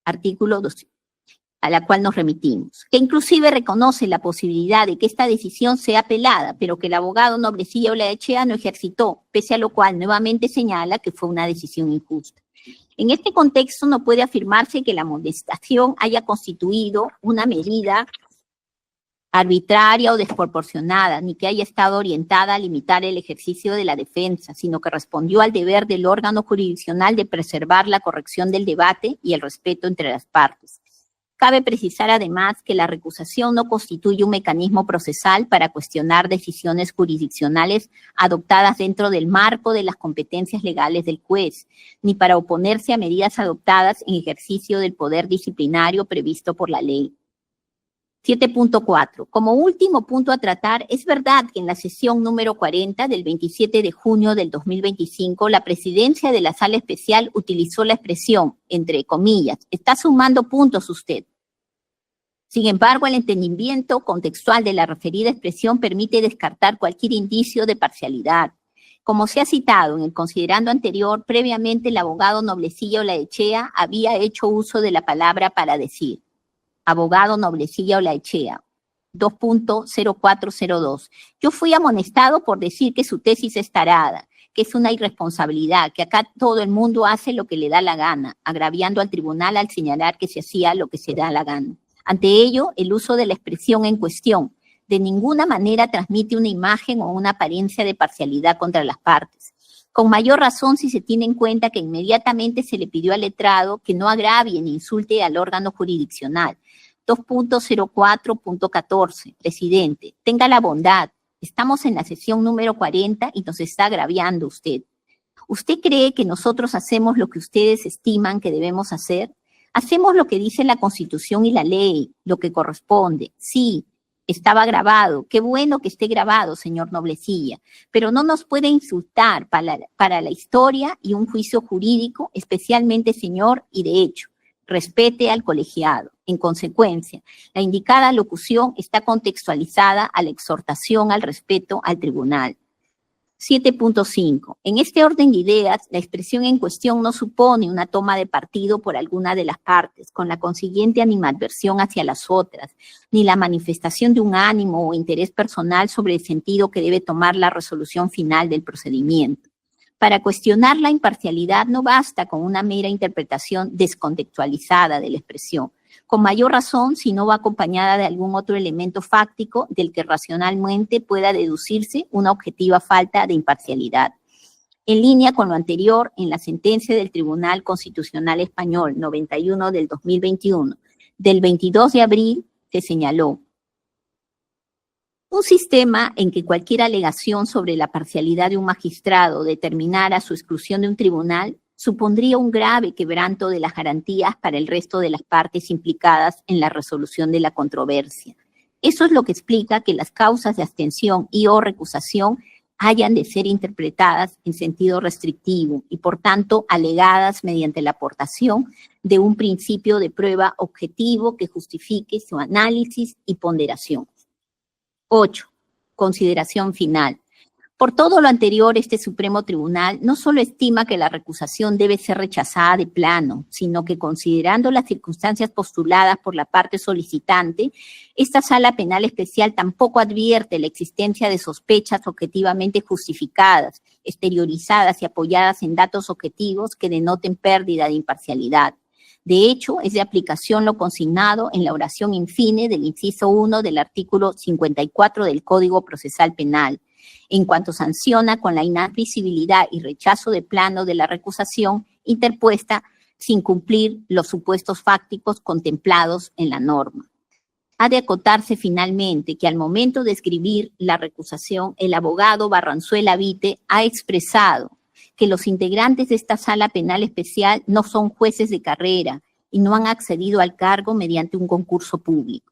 Artículo 200. A la cual nos remitimos, que inclusive reconoce la posibilidad de que esta decisión sea apelada, pero que el abogado Noblecilla Olaechea no ejercitó, pese a lo cual nuevamente señala que fue una decisión injusta. En este contexto no puede afirmarse que la amonestación haya constituido una medida arbitraria o desproporcionada, ni que haya estado orientada a limitar el ejercicio de la defensa, sino que respondió al deber del órgano jurisdiccional de preservar la corrección del debate y el respeto entre las partes. Cabe precisar además que la recusación no constituye un mecanismo procesal para cuestionar decisiones jurisdiccionales adoptadas dentro del marco de las competencias legales del juez, ni para oponerse a medidas adoptadas en ejercicio del poder disciplinario previsto por la ley. 7.4. Como último punto a tratar, es verdad que en la sesión número 40 del 27 de junio del 2025, la presidencia de la Sala Especial utilizó la expresión, entre comillas, está sumando puntos usted. Sin embargo, el entendimiento contextual de la referida expresión permite descartar cualquier indicio de parcialidad. Como se ha citado en el considerando anterior, previamente el abogado Noblecilla Olaechea había hecho uso de la palabra para decir. Abogado Noblecilla Olaechea, 2.0402. Yo fui amonestado por decir que su tesis es tarada, que es una irresponsabilidad, que acá todo el mundo hace lo que le da la gana, agraviando al tribunal al señalar que se hacía lo que se da la gana. Ante ello, el uso de la expresión en cuestión de ninguna manera transmite una imagen o una apariencia de parcialidad contra las partes. Con mayor razón si se tiene en cuenta que inmediatamente se le pidió al letrado que no agravie ni insulte al órgano jurisdiccional. 2.04.14. Presidente, tenga la bondad. Estamos en la sesión número 40 y nos está agraviando usted. ¿Usted cree que nosotros hacemos lo que ustedes estiman que debemos hacer? Hacemos lo que dice la Constitución y la ley, lo que corresponde. Sí, estaba grabado. Qué bueno que esté grabado, señor Noblecilla, pero no nos puede insultar para la historia y un juicio jurídico, especialmente, señor, y de hecho, respete al colegiado. En consecuencia, la indicada locución está contextualizada a la exhortación al respeto al tribunal. 7.5. En este orden de ideas, la expresión en cuestión no supone una toma de partido por alguna de las partes, con la consiguiente animadversión hacia las otras, ni la manifestación de un ánimo o interés personal sobre el sentido que debe tomar la resolución final del procedimiento. Para cuestionar la imparcialidad no basta con una mera interpretación descontextualizada de la expresión, con mayor razón si no va acompañada de algún otro elemento fáctico del que racionalmente pueda deducirse una objetiva falta de imparcialidad. En línea con lo anterior, en la sentencia del Tribunal Constitucional Español 91 del 2021, del 22 de abril, se señaló: un sistema en que cualquier alegación sobre la parcialidad de un magistrado determinara su exclusión de un tribunal supondría un grave quebranto de las garantías para el resto de las partes implicadas en la resolución de la controversia. Eso es lo que explica que las causas de abstención y o recusación hayan de ser interpretadas en sentido restrictivo y, por tanto, alegadas mediante la aportación de un principio de prueba objetivo que justifique su análisis y ponderación. 8. Consideración final. Por todo lo anterior, este Supremo Tribunal no solo estima que la recusación debe ser rechazada de plano, sino que, considerando las circunstancias postuladas por la parte solicitante, esta Sala Penal Especial tampoco advierte la existencia de sospechas objetivamente justificadas, exteriorizadas y apoyadas en datos objetivos que denoten pérdida de imparcialidad. De hecho, es de aplicación lo consignado en la oración in fine del inciso 1 del artículo 54 del Código Procesal Penal, en cuanto sanciona con la inadmisibilidad y rechazo de plano de la recusación interpuesta sin cumplir los supuestos fácticos contemplados en la norma. Ha de acotarse finalmente que al momento de escribir la recusación, el abogado Barranzuela Vite ha expresado que los integrantes de esta Sala Penal Especial no son jueces de carrera y no han accedido al cargo mediante un concurso público.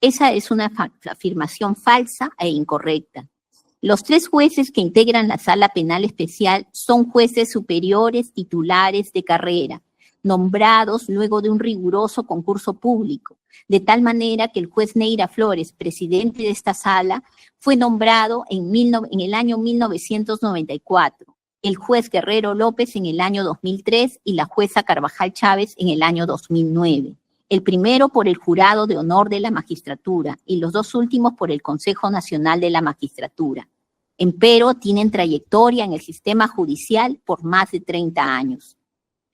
Esa es una afirmación falsa e incorrecta. Los 3 jueces que integran la Sala Penal Especial son jueces superiores titulares de carrera, nombrados luego de un riguroso concurso público, de tal manera que el juez Neira Flores, presidente de esta sala, fue nombrado en el año 1994, el juez Guerrero López en el año 2003 y la jueza Carvajal Chávez en el año 2009. El primero por el Jurado de Honor de la Magistratura y los 2 últimos por el Consejo Nacional de la Magistratura. Empero tienen trayectoria en el sistema judicial por más de 30 años.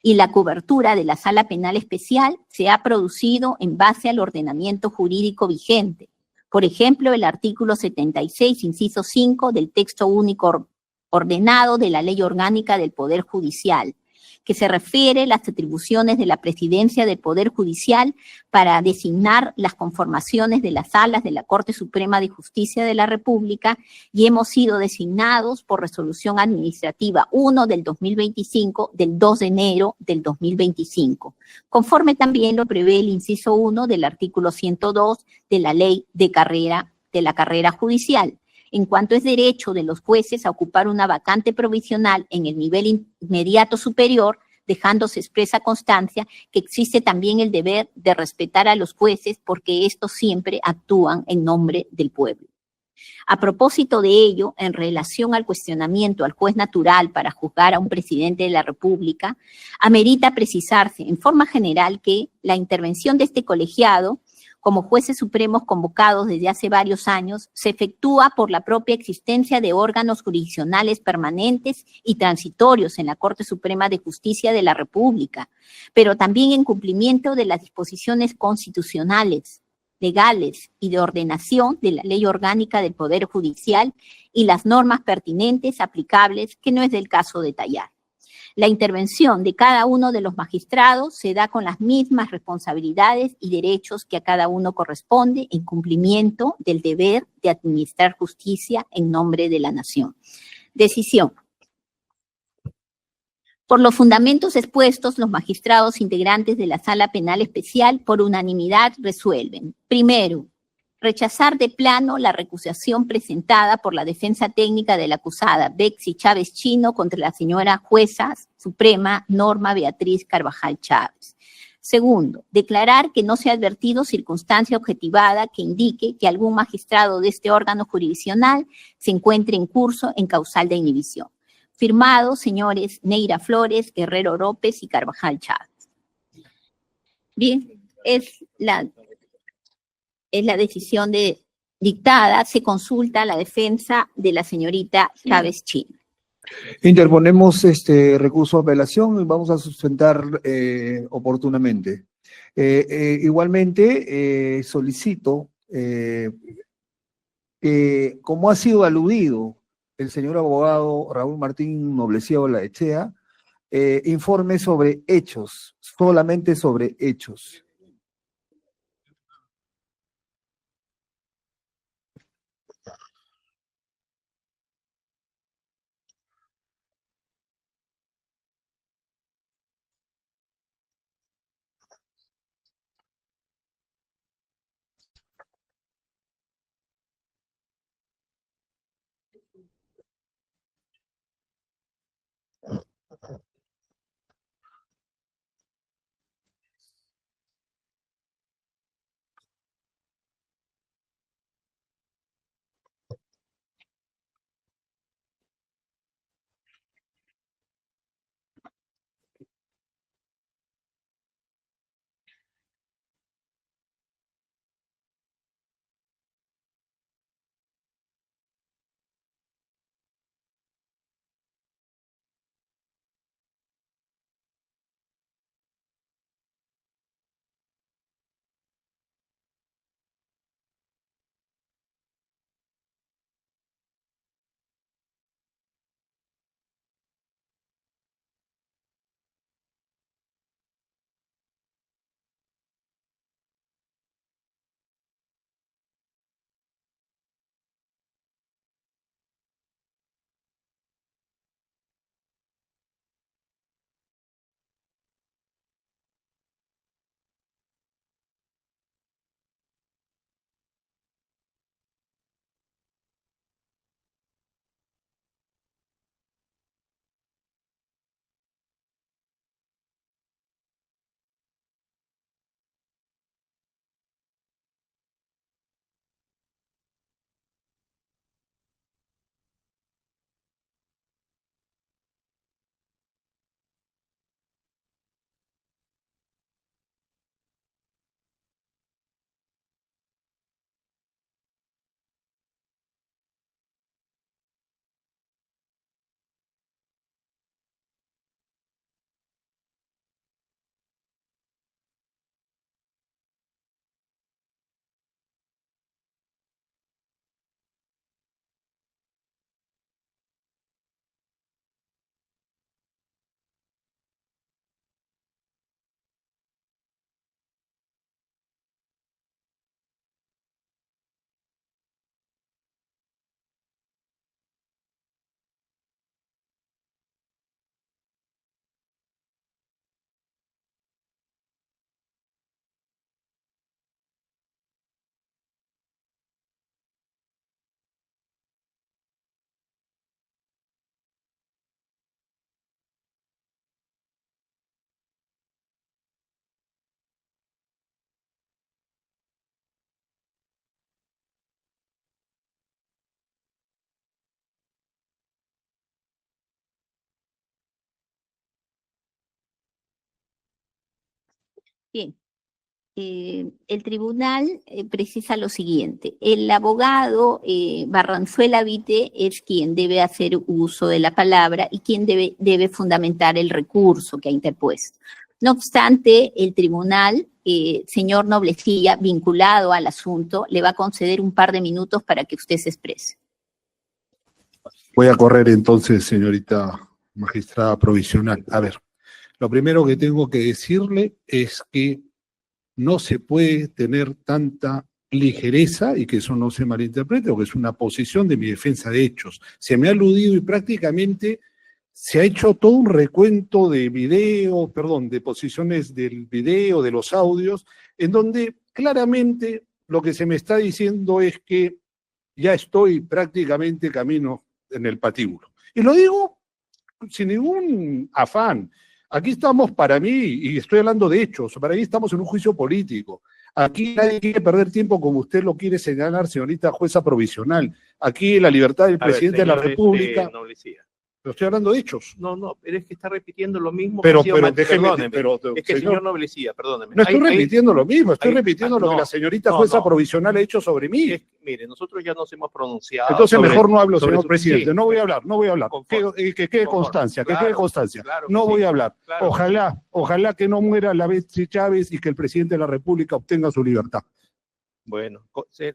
Y la cobertura de la Sala Penal Especial se ha producido en base al ordenamiento jurídico vigente. Por ejemplo, el artículo 76, inciso 5 del texto único ordenado de la Ley Orgánica del Poder Judicial, que se refiere a las atribuciones de la Presidencia del Poder Judicial para designar las conformaciones de las salas de la Corte Suprema de Justicia de la República, y hemos sido designados por resolución administrativa 1 del 2025 del 2 de enero del 2025, conforme también lo prevé el inciso 1 del artículo 102 de la Ley de la Carrera Judicial, en cuanto es derecho de los jueces a ocupar una vacante provisional en el nivel inmediato superior, dejándose expresa constancia que existe también el deber de respetar a los jueces porque estos siempre actúan en nombre del pueblo. A propósito de ello, en relación al cuestionamiento al juez natural para juzgar a un presidente de la República, amerita precisarse en forma general que la intervención de este colegiado como jueces supremos convocados desde hace varios años, se efectúa por la propia existencia de órganos jurisdiccionales permanentes y transitorios en la Corte Suprema de Justicia de la República, pero también en cumplimiento de las disposiciones constitucionales, legales y de ordenación de la Ley Orgánica del Poder Judicial y las normas pertinentes aplicables, que no es del caso detallar. La intervención de cada uno de los magistrados se da con las mismas responsabilidades y derechos que a cada uno corresponde en cumplimiento del deber de administrar justicia en nombre de la nación. Decisión. Por los fundamentos expuestos, los magistrados integrantes de la Sala Penal Especial por unanimidad resuelven. Primero, rechazar de plano la recusación presentada por la defensa técnica de la acusada Betsy Chávez Chino contra la señora jueza suprema Norma Beatriz Carvajal Chávez. Segundo, declarar que no se ha advertido circunstancia objetivada que indique que algún magistrado de este órgano jurisdiccional se encuentre en curso en causal de inhibición. Firmado, señores Neira Flores, Guerrero López y Carvajal Chávez. Bien, es la decisión dictada, se consulta la defensa de la señorita Chávez Chino. Interponemos este recurso de apelación y vamos a sustentar oportunamente. Igualmente, solicito que, como ha sido aludido el señor abogado Raúl Martín Noblesía Olaechea, informe sobre hechos, solamente sobre hechos. Bien, el tribunal precisa lo siguiente. El abogado Barranzuela Vite es quien debe hacer uso de la palabra y quien debe fundamentar el recurso que ha interpuesto. No obstante, el tribunal, señor Noblesilla, vinculado al asunto, le va a conceder un par de minutos para que usted se exprese. Voy a correr entonces, señorita magistrada provisional. A ver, lo primero que tengo que decirle es que no se puede tener tanta ligereza y que eso no se malinterprete, o que es una posición de mi defensa de hechos. Se me ha aludido y prácticamente se ha hecho todo un recuento de video, perdón, de posiciones del video, de los audios, en donde claramente lo que se me está diciendo es que ya estoy prácticamente camino en el patíbulo. Y lo digo sin ningún afán. Aquí estamos para mí, y estoy hablando de hechos, para mí estamos en un juicio político. Aquí nadie quiere perder tiempo como usted lo quiere señalar, señorita jueza provisional. Aquí la libertad del A ver, presidente de la señor, República. Noblecía. Pero estoy hablando de hechos. No, pero es que está repitiendo lo mismo Pero- que ha sido pero Mati- déjeme- perdóneme. pero, es que el señor- señor Noblecía, perdóneme. No estoy Ahí- repitiendo lo mismo, estoy ahí- repitiendo lo que no, la señorita no, jueza no. provisional ha hecho sobre mí. Mire, nosotros ya nos hemos pronunciado. Entonces sobre- mejor no hablo, sobre señor su- presidente. sí, No voy a hablar, no voy a hablar. Conforme. Que quede Conforme. constancia, que Claro, quede constancia. claro que No sí, voy a hablar. claro que Ojalá que no muera la Betsy Chávez y que el presidente de la República obtenga su libertad. Bueno,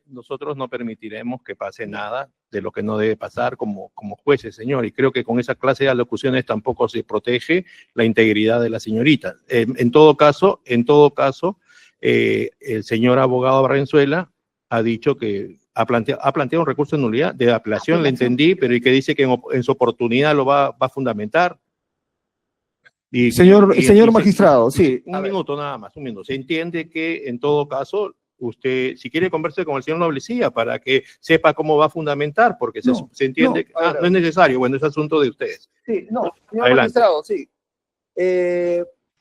nosotros no permitiremos que pase nada de lo que no debe pasar como jueces, señor, y creo que con esa clase de alocuciones tampoco se protege la integridad de la señorita. En todo caso, el señor abogado Barrenzuela ha dicho que ha planteado un recurso de nulidad, de apelación, le entendí, pero y que dice que en su oportunidad lo va a fundamentar. Señor magistrado, sí. Un minuto nada más, un minuto. Se entiende que en todo caso usted, si quiere, converse con el señor Noblecía para que sepa cómo va a fundamentar, porque se entiende que no es necesario, bueno, es asunto de ustedes. Sí, no, señor Adelante. magistrado, sí.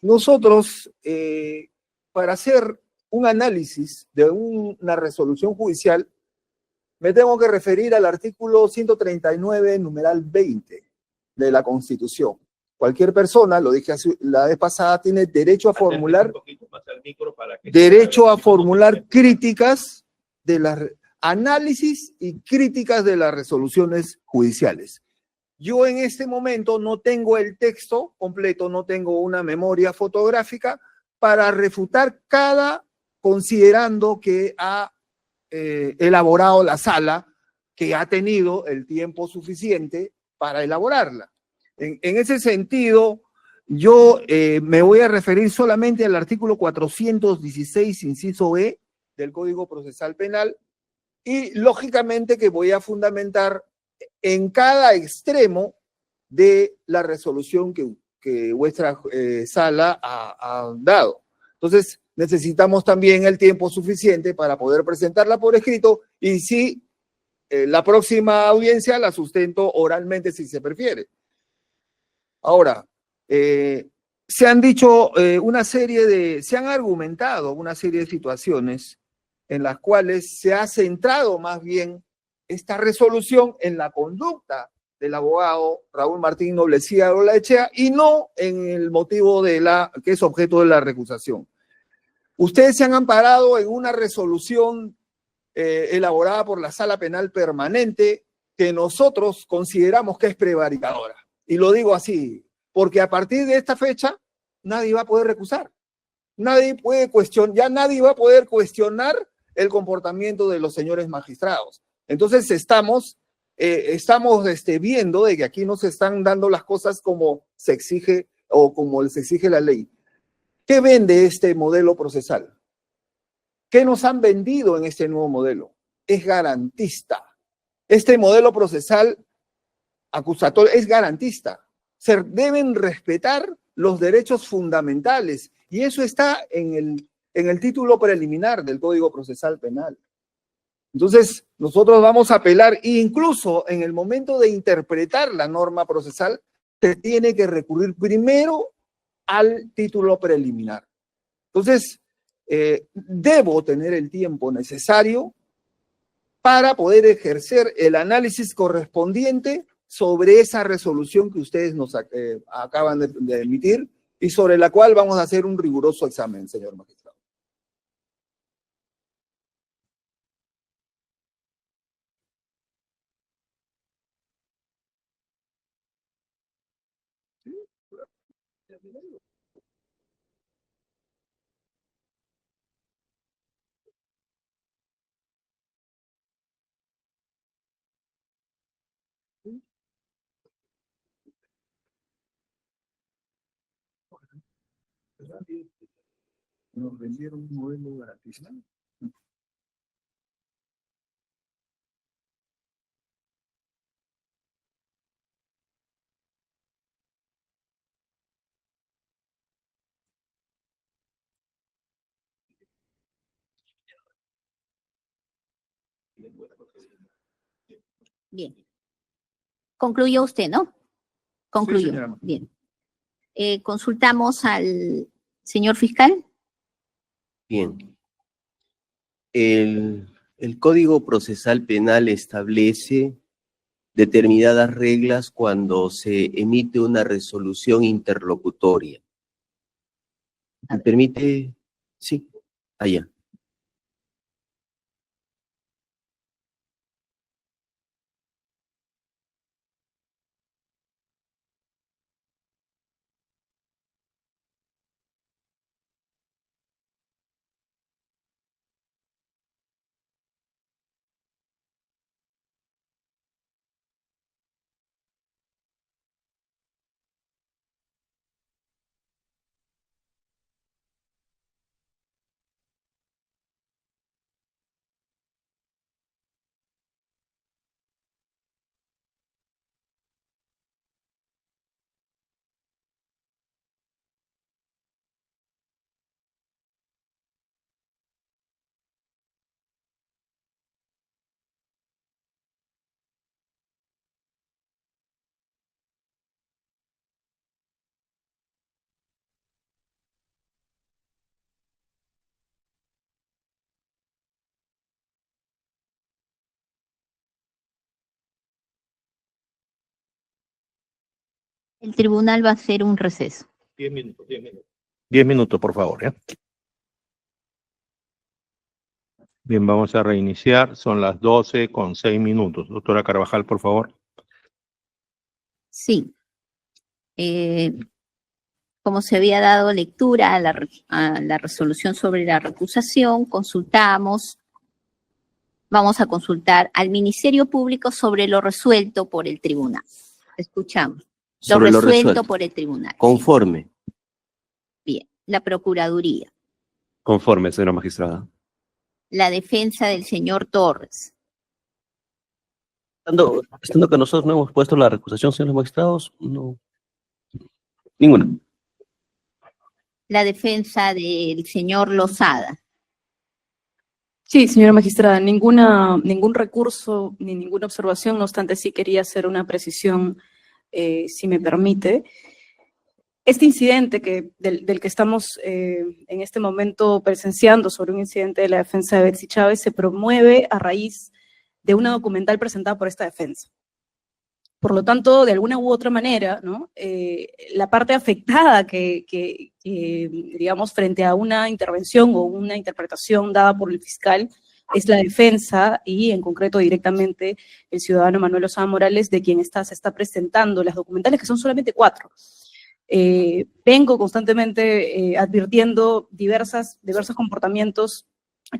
Nosotros, para hacer un análisis de una resolución judicial, me tengo que referir al artículo 139, numeral 20 de la Constitución. Cualquier persona, lo dije la vez pasada, tiene derecho a formular críticas de las análisis y críticas de las resoluciones judiciales. Yo en este momento no tengo el texto completo, no tengo una memoria fotográfica para refutar cada considerando que ha elaborado la sala, que ha tenido el tiempo suficiente para elaborarla. En ese sentido, yo me voy a referir solamente al artículo 416, inciso E, del Código Procesal Penal, y lógicamente que voy a fundamentar en cada extremo de la resolución que vuestra sala ha dado. Entonces, necesitamos también el tiempo suficiente para poder presentarla por escrito y si la próxima audiencia la sustento oralmente si se prefiere. Ahora, se han dicho se han argumentado una serie de situaciones en las cuales se ha centrado más bien esta resolución en la conducta del abogado Raúl Martín Noblecía Olaechea y no en el motivo que es objeto de la recusación. Ustedes se han amparado en una resolución elaborada por la Sala Penal Permanente que nosotros consideramos que es prevaricadora. Y lo digo así, porque a partir de esta fecha nadie va a poder recusar. Nadie va a poder cuestionar el comportamiento de los señores magistrados. Entonces estamos viendo de que aquí no se están dando las cosas como se exige o como les exige la ley. ¿Qué vende este modelo procesal? ¿Qué nos han vendido en este nuevo modelo? Es garantista. Este modelo procesal acusatorio es garantista. Se deben respetar los derechos fundamentales y eso está en el título preliminar del Código Procesal Penal. Entonces, nosotros vamos a apelar, incluso en el momento de interpretar la norma procesal, se tiene que recurrir primero al título preliminar. Entonces, debo tener el tiempo necesario para poder ejercer el análisis correspondiente sobre esa resolución que ustedes nos acaban de emitir y sobre la cual vamos a hacer un riguroso examen, señor magistrado. Nos vendieron un modelo garantista. Bien. Concluyó usted, ¿no? Concluyó. señora. Bien. Consultamos al señor fiscal. Bien. El Código Procesal Penal establece determinadas reglas cuando se emite una resolución interlocutoria. ¿Me permite? Sí, allá. El tribunal va a hacer un receso. 10 minutos, 10 minutos. 10 minutos, por favor, ¿ya? Bien, vamos a reiniciar. Son las 12:06. Doctora Carvajal, por favor. Sí. Como se había dado lectura a la resolución sobre la recusación, consultamos, vamos a consultar al Ministerio Público sobre lo resuelto por el tribunal. Escuchamos. Sobre lo resuelto por el tribunal. Conforme. Bien. La Procuraduría. Conforme, señora magistrada. La defensa del señor Torres. Estando que nosotros no hemos puesto la recusación, señores magistrados, no. Ninguna. La defensa del señor Lozada. Sí, señora magistrada, ningún recurso ni ninguna observación, no obstante sí quería hacer una precisión, si me permite. Este incidente del que estamos en este momento presenciando sobre un incidente de la defensa de Betsy Chávez se promueve a raíz de una documental presentada por esta defensa. Por lo tanto, de alguna u otra manera, ¿no? La parte afectada que, digamos, frente a una intervención o una interpretación dada por el fiscal es la defensa y, en concreto, directamente el ciudadano Manuel Lozada Morales, de quien se está presentando las documentales, que son solamente 4. Vengo constantemente advirtiendo diversos comportamientos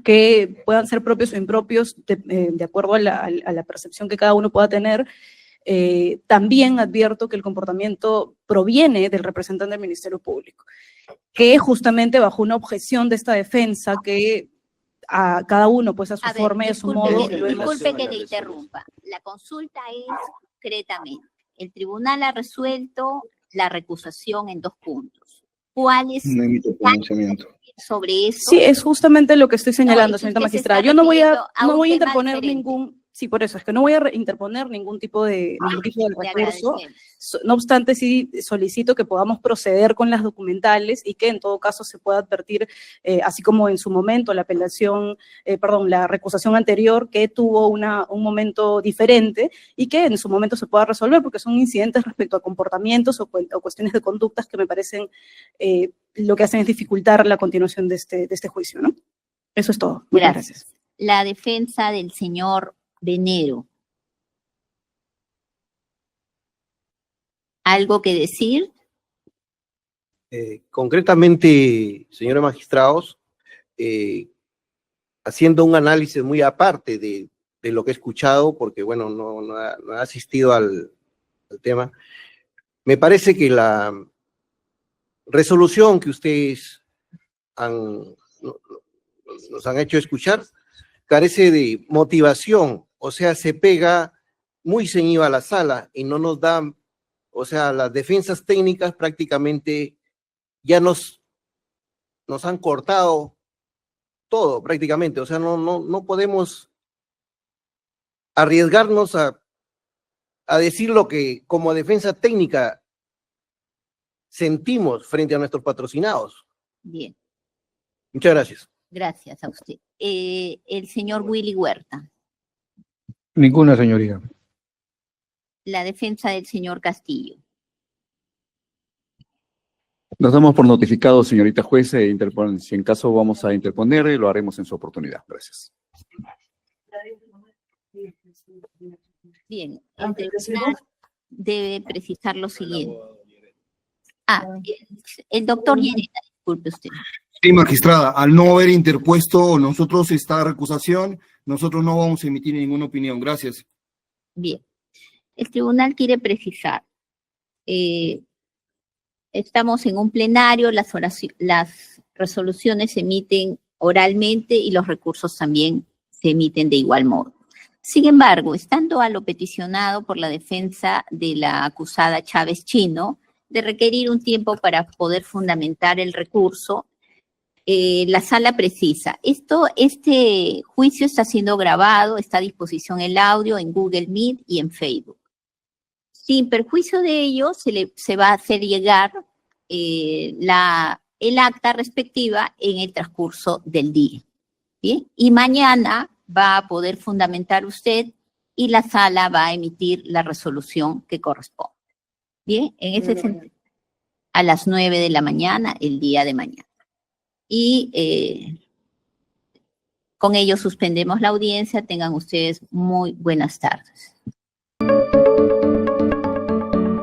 que puedan ser propios o impropios de acuerdo a la percepción que cada uno pueda tener. También advierto que el comportamiento proviene del representante del Ministerio Público, que justamente bajo una objeción de esta defensa que a cada uno pues a su forma y a su modo. Disculpe que le interrumpa. La consulta es concretamente. El tribunal ha resuelto la recusación en 2 puntos. ¿Cuál es No emito pronunciamiento. sobre eso? Sí, es justamente lo que estoy señalando, señorita magistrada. Yo no voy a un tema interponer diferente. ningún, sí, por eso, es que no voy a interponer ningún tipo de recurso. No obstante, sí solicito que podamos proceder con las documentales y que en todo caso se pueda advertir, así como en su momento la la recusación anterior, que tuvo un momento diferente y que en su momento se pueda resolver, porque son incidentes respecto a comportamientos o cuestiones de conductas que me parecen lo que hacen es dificultar la continuación de este juicio, ¿no? Eso es todo. Muchas gracias. La defensa del señor Venero. ¿Algo que decir? Concretamente, señores magistrados, haciendo un análisis muy aparte de lo que he escuchado, porque bueno, no ha asistido al tema, me parece que la resolución que ustedes nos han hecho escuchar carece de motivación, o sea, se pega muy ceñido a la sala y no nos da, o sea, las defensas técnicas prácticamente ya nos han cortado todo prácticamente, o sea, no podemos arriesgarnos a decir lo que como defensa técnica sentimos frente a nuestros patrocinados. Bien, Muchas gracias. gracias a usted. El señor Willy Huerta, Ninguna, señoría. la defensa del señor Castillo. Nos damos por notificados, señorita juez, si en caso vamos a interponer, lo haremos en su oportunidad. Gracias. Bien, el tribunal debe precisar lo siguiente. El doctor Llerena, disculpe usted. Sí, magistrada, al no haber interpuesto nosotros esta recusación, nosotros no vamos a emitir ninguna opinión. Gracias. Bien, el tribunal quiere precisar. Estamos en un plenario, las resoluciones se emiten oralmente y los recursos también se emiten de igual modo. Sin embargo, estando a lo peticionado por la defensa de la acusada Chávez Chino, de requerir un tiempo para poder fundamentar el recurso, la sala precisa. Este juicio está siendo grabado, está a disposición el audio en Google Meet y en Facebook. Sin perjuicio de ello, se va a hacer llegar el acta respectiva en el transcurso del día. ¿Bien? Y mañana va a poder fundamentar usted y la sala va a emitir la resolución que corresponde. Bien, en ese sentido, a las 9 de la mañana, el día de mañana. Y con ello suspendemos la audiencia. Tengan ustedes muy buenas tardes.